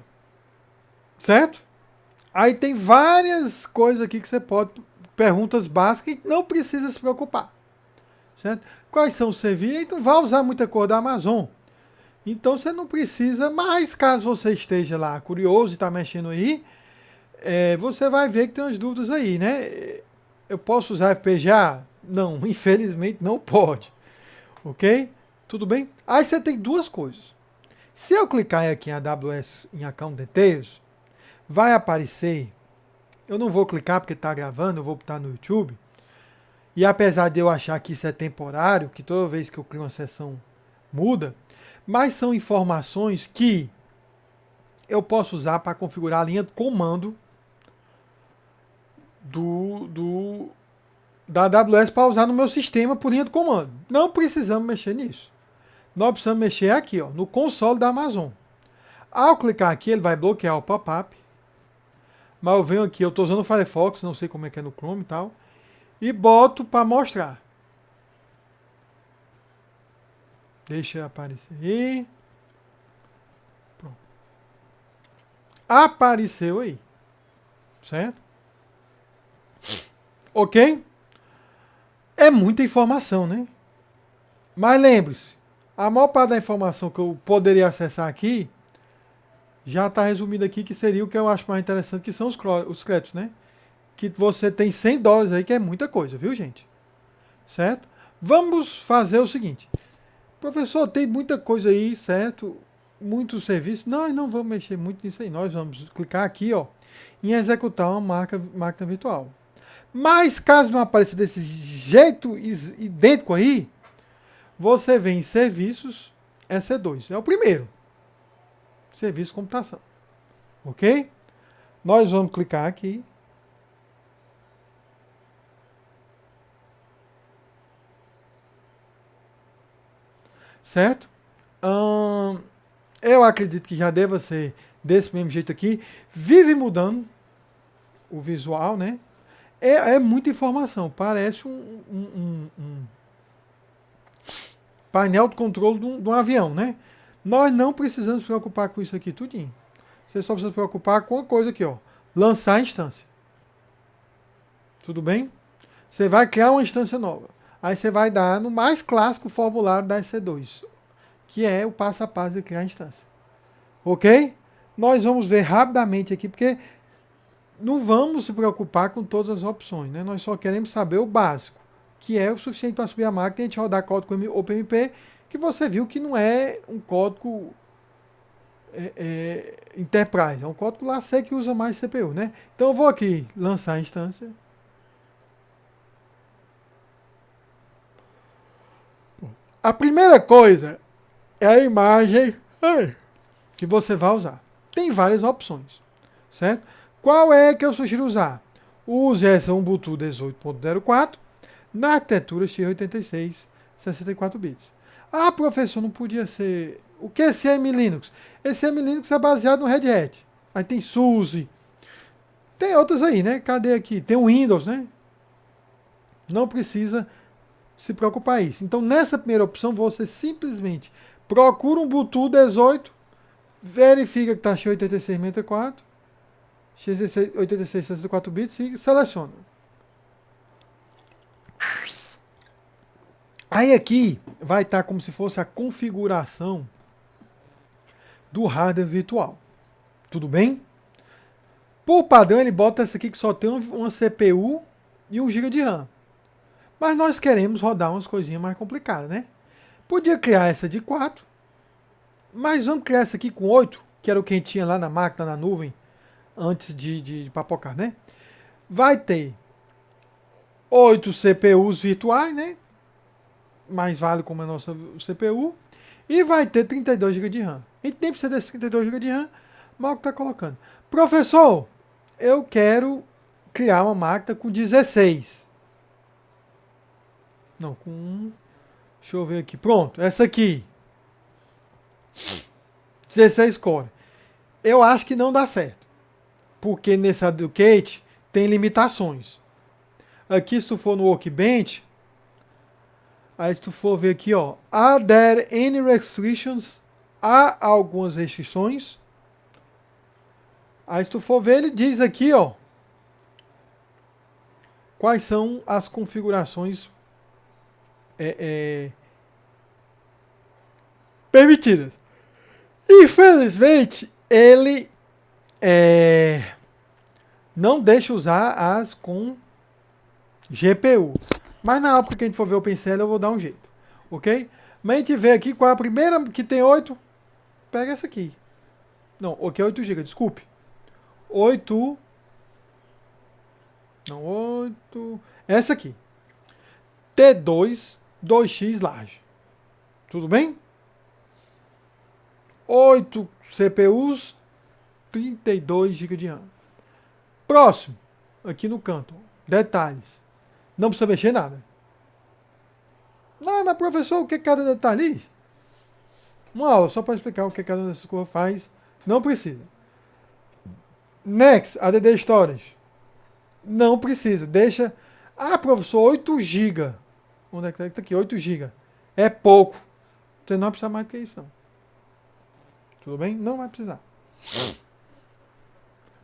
certo? Aí tem várias coisas aqui que você pode, perguntas básicas e não precisa se preocupar, certo? Quais são os serviços? Então vai usar muita coisa da Amazon. Então você não precisa, mas caso você esteja lá curioso e está mexendo aí, você vai ver que tem umas dúvidas aí, né? Eu posso usar FPGA? Não, infelizmente não pode. Ok? Tudo bem? Aí você tem duas coisas. Se eu clicar aqui em AWS em Account Details, vai aparecer. Eu não vou clicar porque está gravando, eu vou botar no YouTube. E apesar de eu achar que isso é temporário, que toda vez que eu crio uma sessão muda, mas são informações que eu posso usar para configurar a linha de comando da AWS para usar no meu sistema por linha de comando. Não precisamos mexer nisso. Nós precisamos mexer aqui, ó, no console da Amazon. Ao clicar aqui, ele vai bloquear o pop-up. Mas eu venho aqui, eu estou usando o Firefox, não sei como é que é no Chrome e tal. E boto para mostrar. Deixa aparecer aí. Pronto. Apareceu aí. Certo? Ok? É muita informação, né? Mas lembre-se, a maior parte da informação que eu poderia acessar aqui já está resumida aqui, que seria o que eu acho mais interessante, que são os créditos, né? Que você tem $100 aí, que é muita coisa, viu, gente? Certo? Vamos fazer o seguinte. Professor, tem muita coisa aí, certo? Muitos serviços. Nós não vamos mexer muito nisso aí. Nós vamos clicar aqui, ó, em executar uma máquina virtual. Mas caso não apareça desse jeito idêntico aí, você vem em serviços EC2. É o primeiro. Serviço de computação. Ok? Nós vamos clicar aqui. Certo? Eu acredito que já deva ser desse mesmo jeito aqui. Vive mudando o visual, né? É muita informação. Parece um painel de controle de um avião, né? Nós não precisamos se preocupar com isso aqui tudinho. Você só precisa se preocupar com uma coisa aqui, ó. Lançar a instância. Tudo bem? Você vai criar uma instância nova. Aí você vai dar no mais clássico formulário da EC2, que é o passo a passo de criar a instância. Ok? Nós vamos ver rapidamente aqui, porque não vamos se preocupar com todas as opções, né? Nós só queremos saber o básico, que é o suficiente para subir a máquina e a gente rodar código OpenMP, que você viu que não é um código Enterprise, é um código lá C que usa mais CPU, né? Então eu vou aqui lançar a instância. A primeira coisa é a imagem que você vai usar. Tem várias opções, certo? Qual é que eu sugiro usar? Use essa Ubuntu 18.04 na arquitetura x86 64 bits. Ah, professor, não podia ser... O que é esse M-Linux? Esse M-Linux é baseado no Red Hat. Aí tem SUSE. Tem outras aí, né? Cadê aqui? Tem o Windows, né? Não precisa se preocupar isso. Então, nessa primeira opção, você simplesmente procura um Ubuntu 18, verifica que está x86 64 bits e seleciona. Aí aqui vai estar como se fosse a configuração do hardware virtual. Tudo bem? Por padrão, ele bota essa aqui que só tem uma CPU e 1 GB de RAM. Mas nós queremos rodar umas coisinhas mais complicadas, né? Podia criar essa de 4, mas vamos criar essa aqui com 8, que era o que a gente tinha lá na máquina, na nuvem, antes de papocar, né? Vai ter 8 CPUs virtuais, né? Mais vale como a nossa CPU. E vai ter 32 GB de RAM. A gente nem precisa desse 32 GB de RAM, mas o que está colocando. Professor, eu quero criar uma máquina com 16. Não, com 1. Deixa eu ver aqui. Pronto, essa aqui. 16 core. Eu acho que não dá certo. Porque nesse Educate tem limitações. Aqui, se tu for no Workbench, aí se tu for ver aqui, ó, are there any restrictions? Há algumas restrições. Aí se tu for ver, ele diz aqui, ó, quais são as configurações permitidas. Infelizmente, ele não deixa usar as com GPU. Mas na época que a gente for ver o pincel, eu vou dar um jeito. Ok? Mas a gente vê aqui qual é a primeira que tem 8. Pega essa aqui. Não, ok, 8 GB, desculpe. 8. Não, 8. Essa aqui. T2 2x large. Tudo bem? 8 CPUs, 32 GB de RAM. Próximo, aqui no canto, detalhes. Não precisa mexer nada. Não, mas professor, o que cada detalhe? Uma aula só para explicar o que cada dessas coisas faz. Não precisa. Next, ADD Storage. Não precisa. Deixa. Ah, professor, 8 GB. Onde é que está aqui? 8 GB. É pouco. Você não vai precisar mais do que isso, não. Tudo bem? Não vai precisar.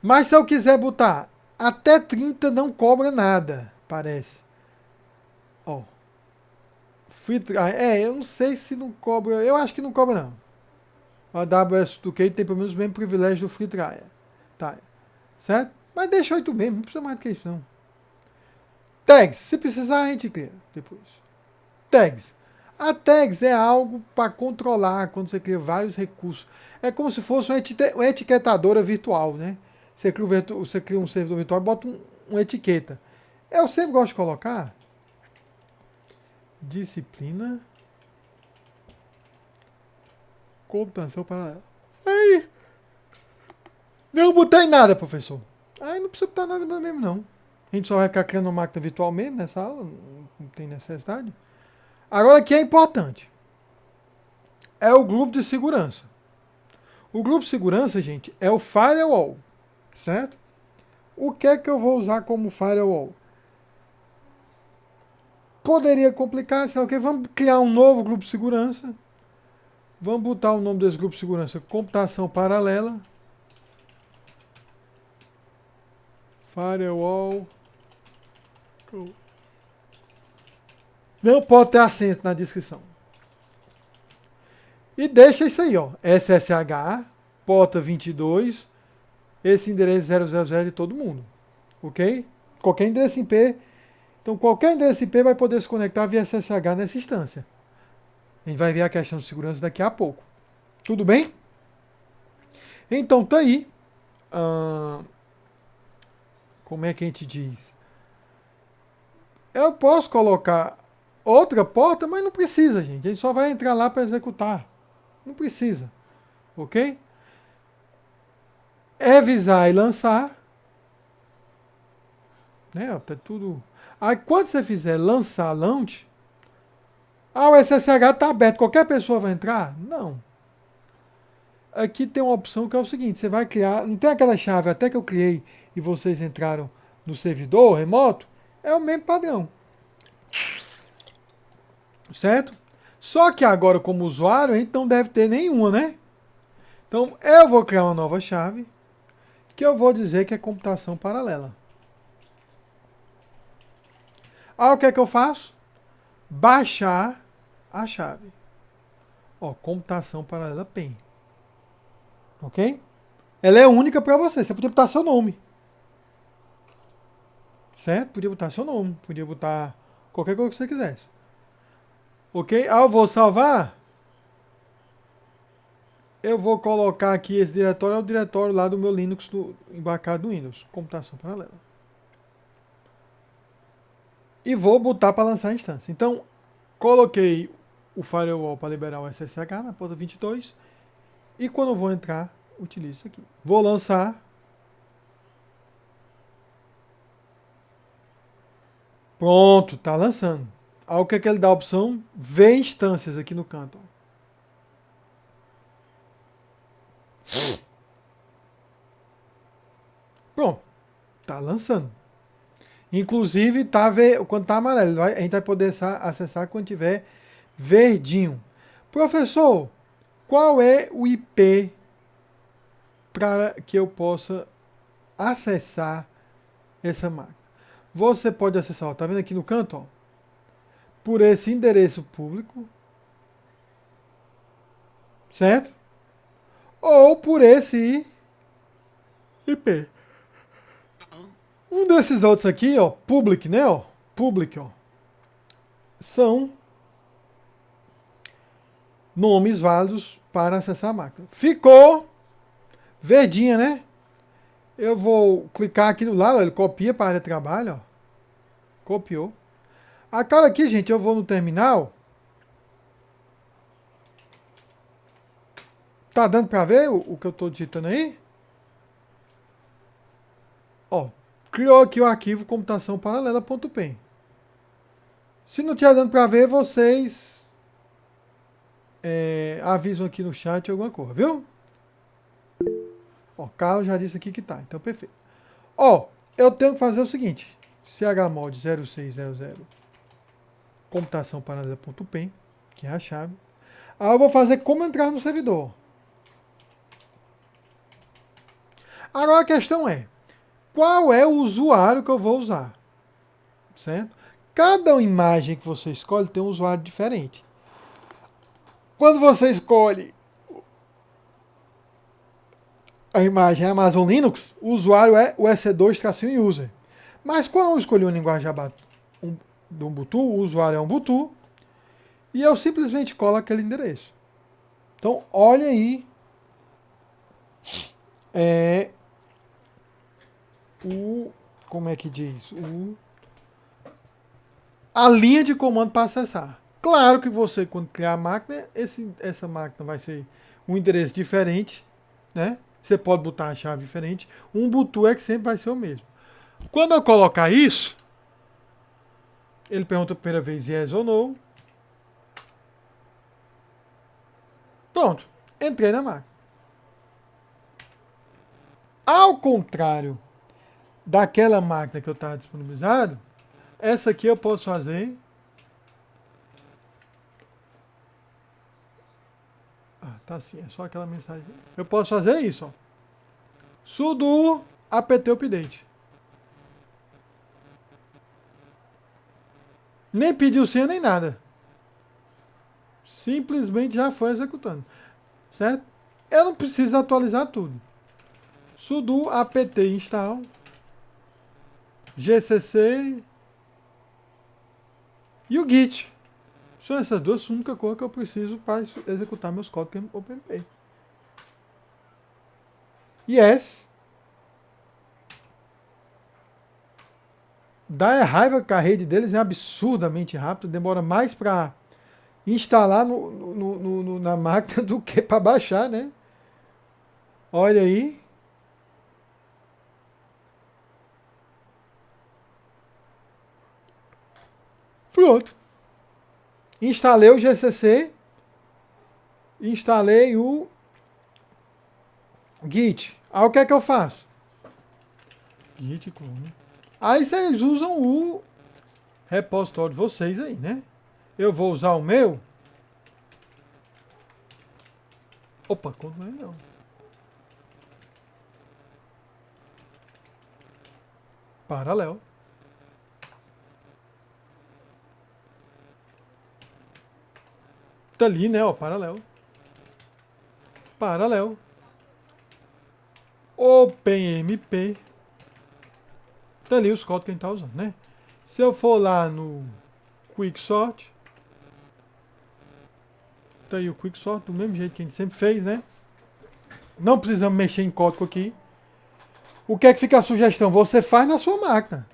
Mas se eu quiser botar até 30, não cobra nada, parece. Ó. Eu não sei se não cobra. Eu acho que não cobra, não. A AWS do que tem pelo menos o mesmo privilégio do Free Trial. Tá. Certo? Mas deixa 8 mesmo, não precisa mais do que isso, não. Tags. Se precisar, a gente cria depois. Tags. A tags é algo para controlar quando você cria vários recursos. É como se fosse uma etiquetadora virtual, né? Você cria um servidor virtual e bota uma etiqueta. Eu sempre gosto de colocar disciplina computação paralela. Aí, não botei nada, professor. Aí não precisa botar nada mesmo, não. A gente só vai ficar criando uma máquina virtual mesmo nessa aula, não tem necessidade. Agora, o que é importante é o grupo de segurança. O grupo de segurança, gente, é o firewall, certo? O que é que eu vou usar como firewall? Poderia complicar, sei lá o que. Vamos criar um novo grupo de segurança. Vamos botar o nome desse grupo de segurança, computação paralela. Firewall. Não pode ter acento na descrição. E deixa isso aí, ó. SSH, porta 22, esse endereço 000 de todo mundo. Ok? Qualquer endereço IP. Então, qualquer endereço IP vai poder se conectar via SSH nessa instância. A gente vai ver a questão de segurança daqui a pouco. Tudo bem? Então, tá aí. Como é que a gente diz? Eu posso colocar outra porta, mas não precisa, gente. A gente só vai entrar lá para executar. Não precisa. Ok? Revisar e lançar. Né? Tá tudo. Aí quando você fizer lançar launch, o SSH está aberto. Qualquer pessoa vai entrar? Não. Aqui tem uma opção que é o seguinte: você vai criar. Não tem aquela chave até que eu criei e vocês entraram no servidor remoto? É o mesmo padrão. Certo? Só que agora, como usuário, a gente não deve ter nenhuma, né? Então, eu vou criar uma nova chave que eu vou dizer que é computação paralela. O que é que eu faço? Baixar a chave. Ó, computação paralela PEN. Ok? Ela é única para você. Você podia botar seu nome. Certo? Podia botar seu nome. Podia botar qualquer coisa que você quisesse. Ok? Eu vou salvar. Eu vou colocar aqui esse diretório. É o diretório lá do meu Linux embarcado no Windows. Computação paralela. E vou botar para lançar a instância. Então, coloquei o firewall para liberar o SSH na porta 22. E quando eu vou entrar, utilizo isso aqui. Vou lançar. Pronto, tá lançando. Aí o que é que ele dá a opção? Ver instâncias aqui no canto. Pronto, tá lançando. Inclusive, quando tá amarelo, a gente vai poder acessar quando tiver verdinho. Professor, qual é o IP para que eu possa acessar essa máquina? Você pode acessar, ó, tá vendo aqui no canto? Ó, por esse endereço público, certo? Ou por esse IP. Um desses outros aqui, ó, public, né, ó, public, ó, são nomes válidos para acessar a máquina. Ficou verdinha, né? Eu vou clicar aqui do lado, ó, ele copia para a área de trabalho, ó. Copiou. Agora aqui, gente, eu vou no terminal. Tá dando para ver o que eu estou digitando aí? Ó, criou aqui o arquivo computação paralela.pem. Se não estiver dando para ver, vocês avisam aqui no chat alguma coisa, viu? Ó, Carlos já disse aqui que tá, então perfeito. Ó, eu tenho que fazer o seguinte: chmod 0600 computação paralela.pem, que é a chave. Aí eu vou fazer como entrar no servidor. Agora a questão é, qual é o usuário que eu vou usar? Certo? Cada imagem que você escolhe tem um usuário diferente. Quando você escolhe a imagem Amazon Linux, o usuário é o EC2-user. Mas quando eu escolhi uma linguagem do Ubuntu, o usuário é um Ubuntu, e eu simplesmente colo aquele endereço. Então, olha aí como é que diz? A linha de comando para acessar. Claro que você, quando criar a máquina, essa máquina vai ser um endereço diferente, né? Você pode botar a chave diferente. Um Ubuntu é que sempre vai ser o mesmo. Quando eu colocar isso, ele pergunta a primeira vez yes ou no. Pronto, entrei na máquina. Ao contrário daquela máquina que eu estava disponibilizado, essa aqui eu posso fazer. Tá assim, é só aquela mensagem. Eu posso fazer isso, ó. Sudo apt update. Nem pediu senha nem nada. Simplesmente já foi executando. Certo? Eu não preciso atualizar tudo. Sudo apt install gcc e o git. São essas duas únicas coisas que eu preciso para executar meus códigos OpenMP. Yes. Dá raiva que a rede deles é absurdamente rápida, demora mais para instalar na máquina do que para baixar, né? Olha aí. Pronto. Instalei o GCC. Instalei o Git. Aí o que é que eu faço? Git clone. Aí vocês usam o repositório de vocês aí, né? Eu vou usar o meu. Opa, quando não é não. Paralelo. Tá ali, né? Ó, paralelo. Paralelo. OpenMP. Tá ali os códigos que a gente tá usando, né? Se eu for lá no Quicksort, tá aí o Quicksort, do mesmo jeito que a gente sempre fez, né? Não precisamos mexer em código aqui. O que é que fica a sugestão? Você faz na sua máquina.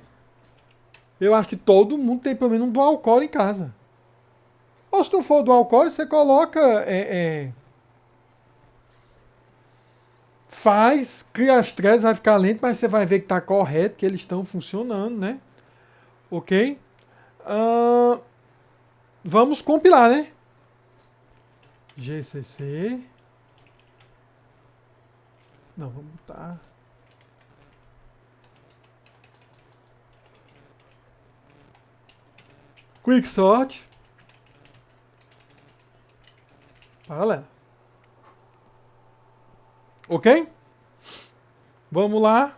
Eu acho que todo mundo tem pelo menos um dual core em casa. Ou se não for dual core, você coloca... faz, cria as threads, vai ficar lento, mas você vai ver que está correto, que eles estão funcionando, né? Ok? Vamos compilar, né? GCC. Não, vamos botar... Quicksort. Paralelo. Ok? Vamos lá.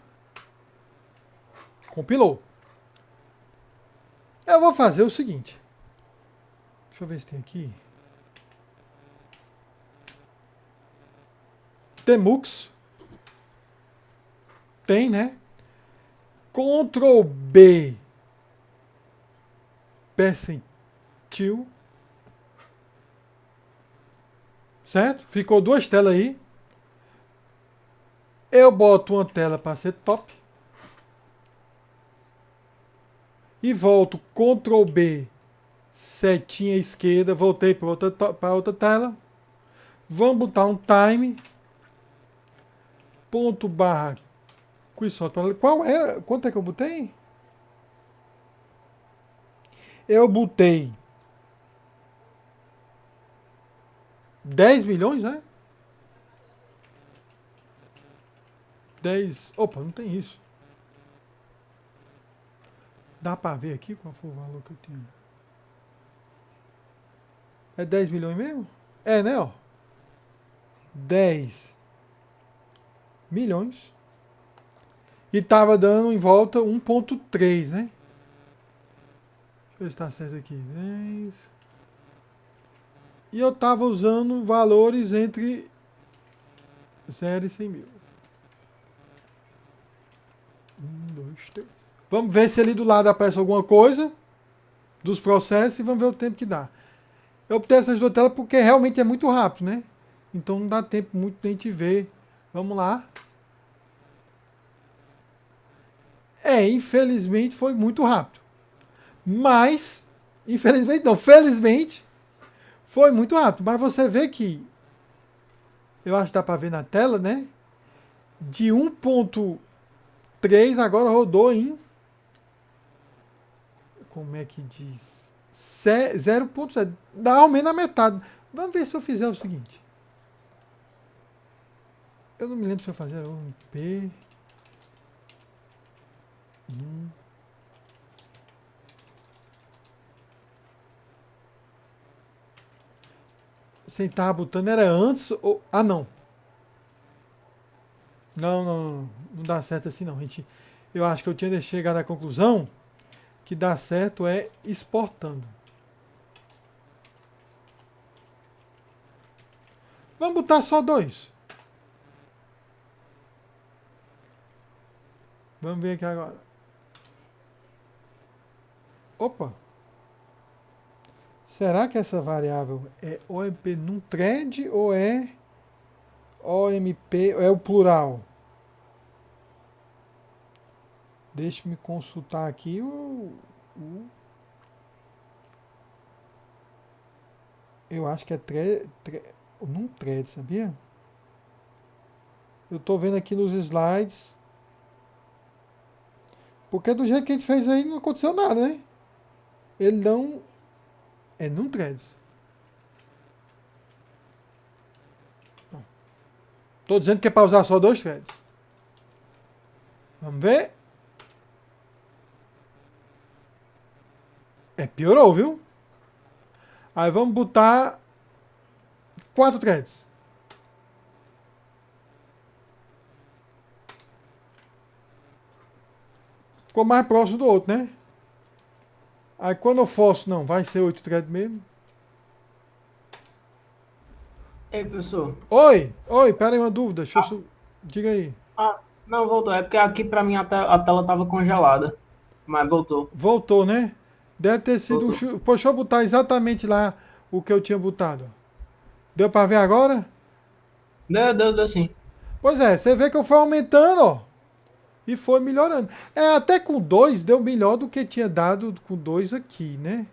Compilou. Eu vou fazer o seguinte. Deixa eu ver se tem aqui. Temux. Tem, né? Ctrl B. Percentil. Certo? Ficou duas telas aí. Eu boto uma tela para ser top. E volto Ctrl B, setinha esquerda, voltei para outra tela. Vamos botar um time. Ponto barra Quicksort. Qual era? Quanto é que eu botei? Eu botei 10 milhões, né? 10. Opa, não tem isso. Dá pra ver aqui qual foi o valor que eu tinha? É 10 milhões mesmo? É, né, ó? 10 milhões. E tava dando em volta 1.3, né? Deixa eu ver se tá certo aqui. 10. E eu tava usando valores entre 0 e 100 mil. 1, 2, 3. Vamos ver se ali do lado aparece alguma coisa dos processos e vamos ver o tempo que dá. Eu optei essas duas telas porque realmente é muito rápido, né? Então não dá tempo muito de a gente ver. Vamos lá. Infelizmente foi muito rápido. Mas, infelizmente não, felizmente foi muito rápido. Mas você vê que, eu acho que dá para ver na tela, né? De 1.3 agora rodou em... Como é que diz? 0.7. Dá ao menos a metade. Vamos ver se eu fizer o seguinte. Eu não me lembro se eu fazer P. Você estava botando era antes ou... Ah, não. Não dá certo assim não, gente. Eu acho que eu tinha chegado à conclusão que dá certo é exportando. Vamos botar só 2. Vamos ver aqui agora. Opa! Será que essa variável é OMP num thread ou é OMP, é o plural? Deixe-me consultar aqui eu acho que é num thread, sabia? Eu tô vendo aqui nos slides. Porque do jeito que a gente fez aí não aconteceu nada, né? Ele não. É num threads. Tô dizendo que é para usar só 2 threads. Vamos ver. É, piorou, viu? Aí vamos botar 4 threads. Ficou mais próximo do outro, né? Aí quando eu forço, não, vai ser 8 threads mesmo. Ei, professor. Oi, pera aí, uma dúvida. Diga aí. Não, voltou. É porque aqui pra mim a tela tava congelada. Mas voltou. Voltou, né? Deve ter sido Voltou. Poxa, deixa eu botar exatamente lá o que eu tinha botado. Deu pra ver agora? Deu sim. Pois é, você vê que eu fui aumentando, ó. E foi melhorando. É, até com 2 deu melhor do que tinha dado com 2 aqui, né?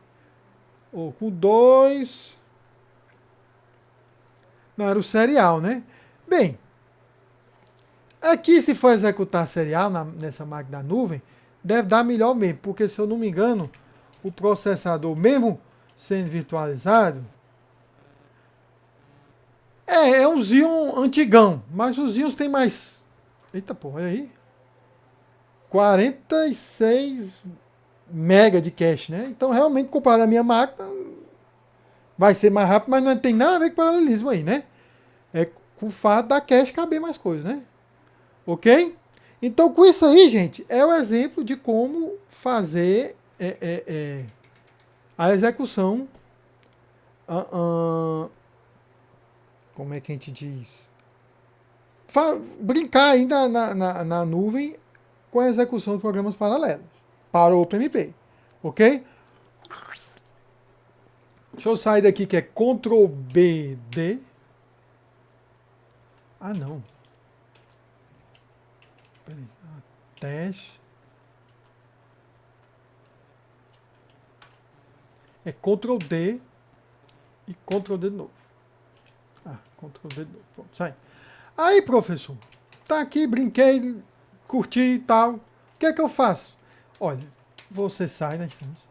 Ou com 2. Não, era o serial, né? Bem, aqui se for executar serial nessa máquina da nuvem, deve dar melhor mesmo. Porque se eu não me engano, o processador, mesmo sendo virtualizado, é um Xeon antigão. Mas os Xeons tem mais. Eita porra, olha aí. 46 mega de cache, né? Então, realmente, comparado à minha máquina, vai ser mais rápido, mas não tem nada a ver com paralelismo aí, né? É com o fato da cache caber mais coisas, né? Ok? Então, com isso aí, gente, é o exemplo de como fazer a execução. Como é que a gente diz? Brincar ainda na nuvem com a execução de programas paralelos para o OpenMP. Ok? Deixa eu sair daqui que é Ctrl B D. Ah, não. Peraí. Teste. É Ctrl D e Ctrl D de novo. Ctrl D de novo. Pronto, sai. Aí, professor, tá aqui, brinquei, curti e tal. O que é que eu faço? Olha, você sai da instância.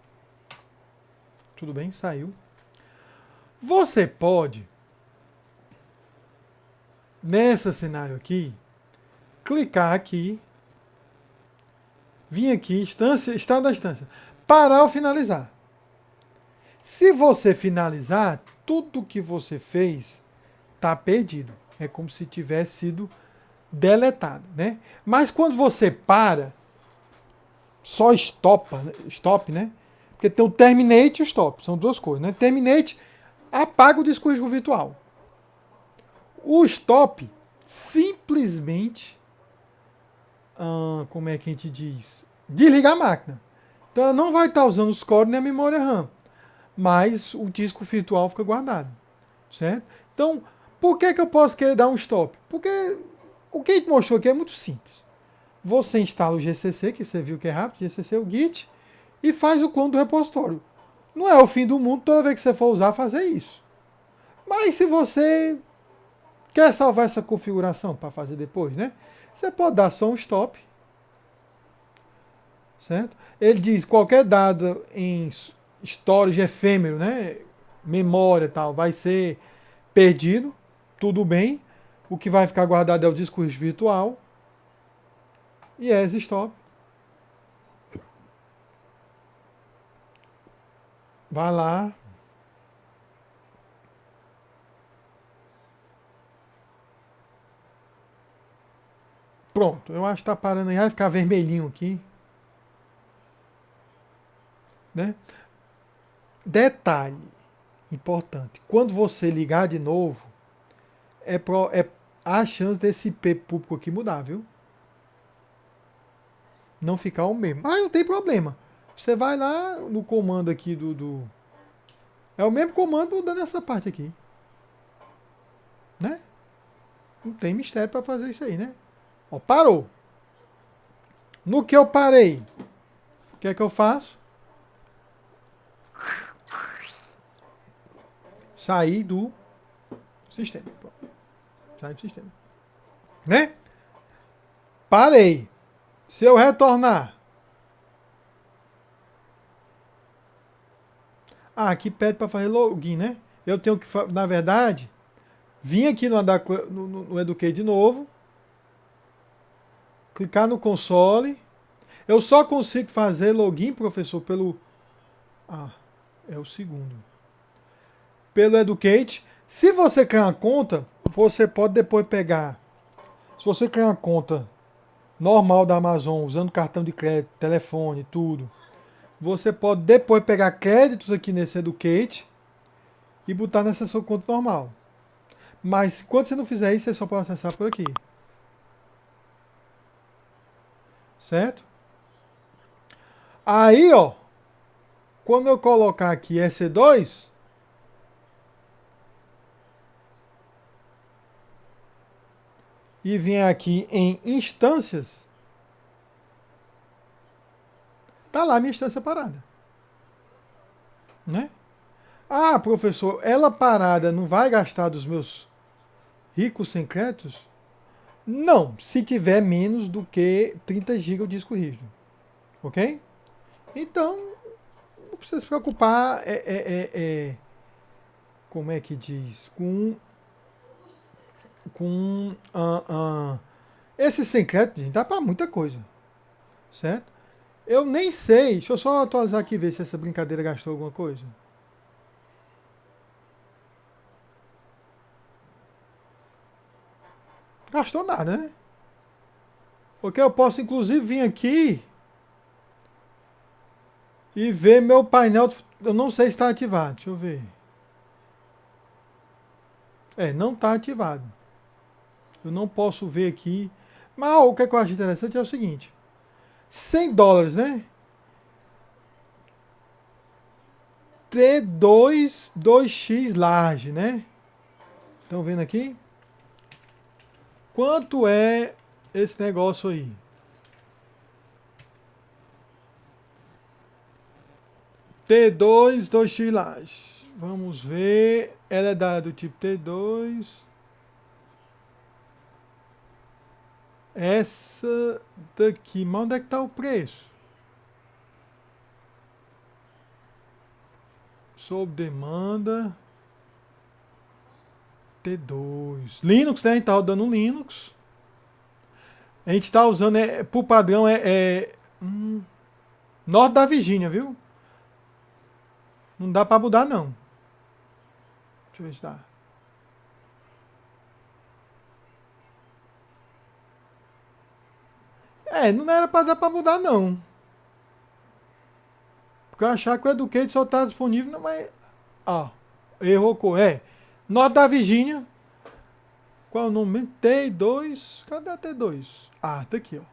Tudo bem? Saiu. Você pode, nesse cenário aqui, clicar aqui, vir aqui, estado da instância, parar ou finalizar. Se você finalizar, tudo que você fez está perdido. É como se tivesse sido deletado, né? Mas quando você para, só stop, né? Porque tem o terminate e o stop, são duas coisas, né? Terminate apaga o disco rígido virtual. O stop simplesmente, como é que a gente diz? Desliga a máquina. Então ela não vai estar usando os cores nem a memória RAM, mas o disco virtual fica guardado, certo? Então, por que eu posso querer dar um stop? Porque o que a gente mostrou aqui é muito simples. Você instala o GCC, que você viu que é rápido, GCC é o Git, e faz o clone do repositório. Não é o fim do mundo toda vez que você for usar fazer isso. Mas se você quer salvar essa configuração para fazer depois, né? Você pode dar só um stop, certo? Ele diz qualquer dado em storage efêmero, né? Memória e tal, vai ser perdido, tudo bem. O que vai ficar guardado é o disco rígido virtual. E as stop. Vai lá. Pronto, eu acho que tá parando aí. Vai ficar vermelhinho aqui. né? Detalhe importante. Quando você ligar de novo, a chance desse IP público aqui mudar, viu? Não ficar o mesmo. Mas não tem problema. Você vai lá no comando aqui é o mesmo comando mudando essa parte aqui. Né? Não tem mistério para fazer isso aí, né? Ó, parou. No que eu parei, o que é que eu faço? Sair do sistema. Sair do sistema. Né? Parei. Se eu retornar. Aqui pede para fazer login, né? Eu tenho que, na verdade, vir aqui no Educate de novo. Clicar no console. Eu só consigo fazer login, professor, pelo... é o segundo. Pelo Educate. Se você criar uma conta, você pode depois pegar. Se você criar uma conta normal da Amazon, usando cartão de crédito, telefone, tudo, você pode depois pegar créditos aqui nesse Educate e botar nessa sua conta normal. Mas quando você não fizer isso, você só pode acessar por aqui. Certo? Aí, ó, quando eu colocar aqui EC2, e vier aqui em instâncias, tá lá minha instância parada. Né? Ah, professor, ela parada não vai gastar dos meus ricos secretos? Não, se tiver menos do que 30 GB de disco rígido. Ok? Então, não precisa se preocupar, como é que diz? Esse secreto, gente, dá para muita coisa. Certo? Eu nem sei, deixa eu só atualizar aqui e ver se essa brincadeira gastou alguma coisa. Gastou nada, né? Porque eu posso inclusive vir aqui e ver meu painel. Eu não sei se está ativado. Deixa eu ver. Não está ativado. Eu não posso ver aqui. Mas o que eu acho interessante é o seguinte. $100, né? T2 2x large, né? Estão vendo aqui? Quanto é esse negócio aí? T2 2x large. Vamos ver. Ela é do tipo T2. Essa daqui, mas onde é que está o preço? Sob demanda. T2. Linux, né? A gente tá rodando um Linux. A gente tá usando, por padrão, Norte da Virgínia, viu? Não dá pra mudar, não. Deixa eu ver se dá. Não era pra dar pra mudar, não. Porque eu achava que o Educate só tá disponível, não, mas... errou, Norte da Virgínia. Qual é o nome? T2. Cadê a T2? Tá aqui, ó.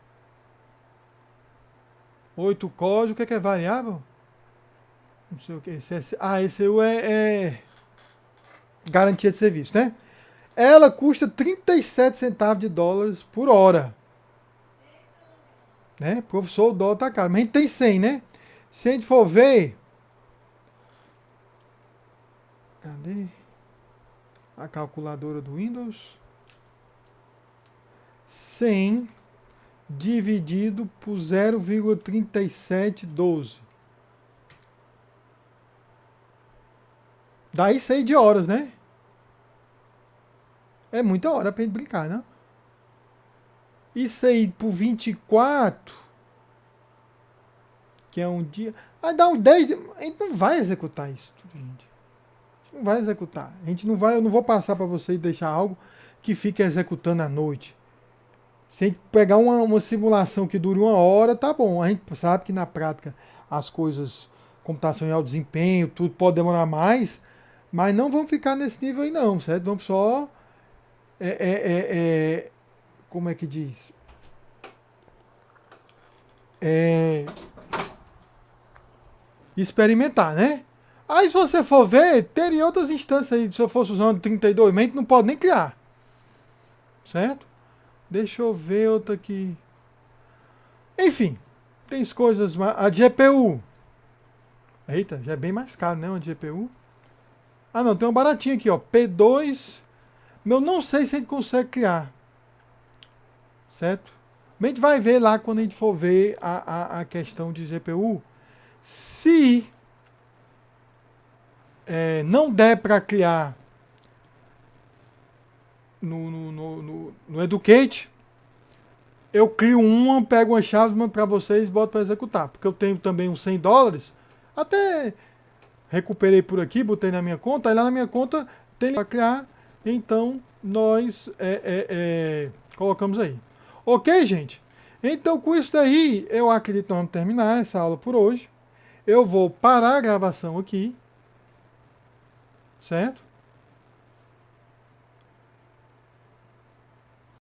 8 código. O que é variável? Não sei o que. Esse é garantia de serviço, né? Ela custa 37 centavos de dólares por hora. Né? Professor, o dólar tá caro. Mas a gente tem 100, né? Se a gente for ver... Cadê? A calculadora do Windows. 100 dividido por 0,3712. Dá isso aí de horas, né? É muita hora pra gente brincar, né? Isso aí por 24, que é um dia. Dá um 10. A gente não vai executar isso, gente. A gente não vai executar. A gente não vai. Eu não vou passar para você e deixar algo que fique executando à noite. Se a gente pegar uma simulação que dure 1 hora, tá bom. A gente sabe que na prática as coisas computação em alto desempenho, tudo pode demorar mais, mas não vamos ficar nesse nível aí não, certo? Vamos só, como é que diz? Experimentar, né? Aí se você for ver, teria outras instâncias aí, se eu fosse usando 32, mas a gente não pode nem criar, certo? Deixa eu ver outra aqui. Enfim, tem as coisas, a GPU. Eita, já é bem mais caro, né, uma GPU? Ah, não, tem uma baratinha aqui, ó, P2. Eu não sei se a gente consegue criar, certo? A gente vai ver lá quando a gente for ver a questão de GPU. Se não der para criar no Educate, eu crio uma, pego uma chave, mando para vocês e boto para executar. Porque eu tenho também uns $100. Até recuperei por aqui, botei na minha conta. Aí lá na minha conta tem para criar. Então nós colocamos aí. Ok, gente? Então com isso daí, eu acredito que nós vamos terminar essa aula por hoje. Eu vou parar a gravação aqui. Certo?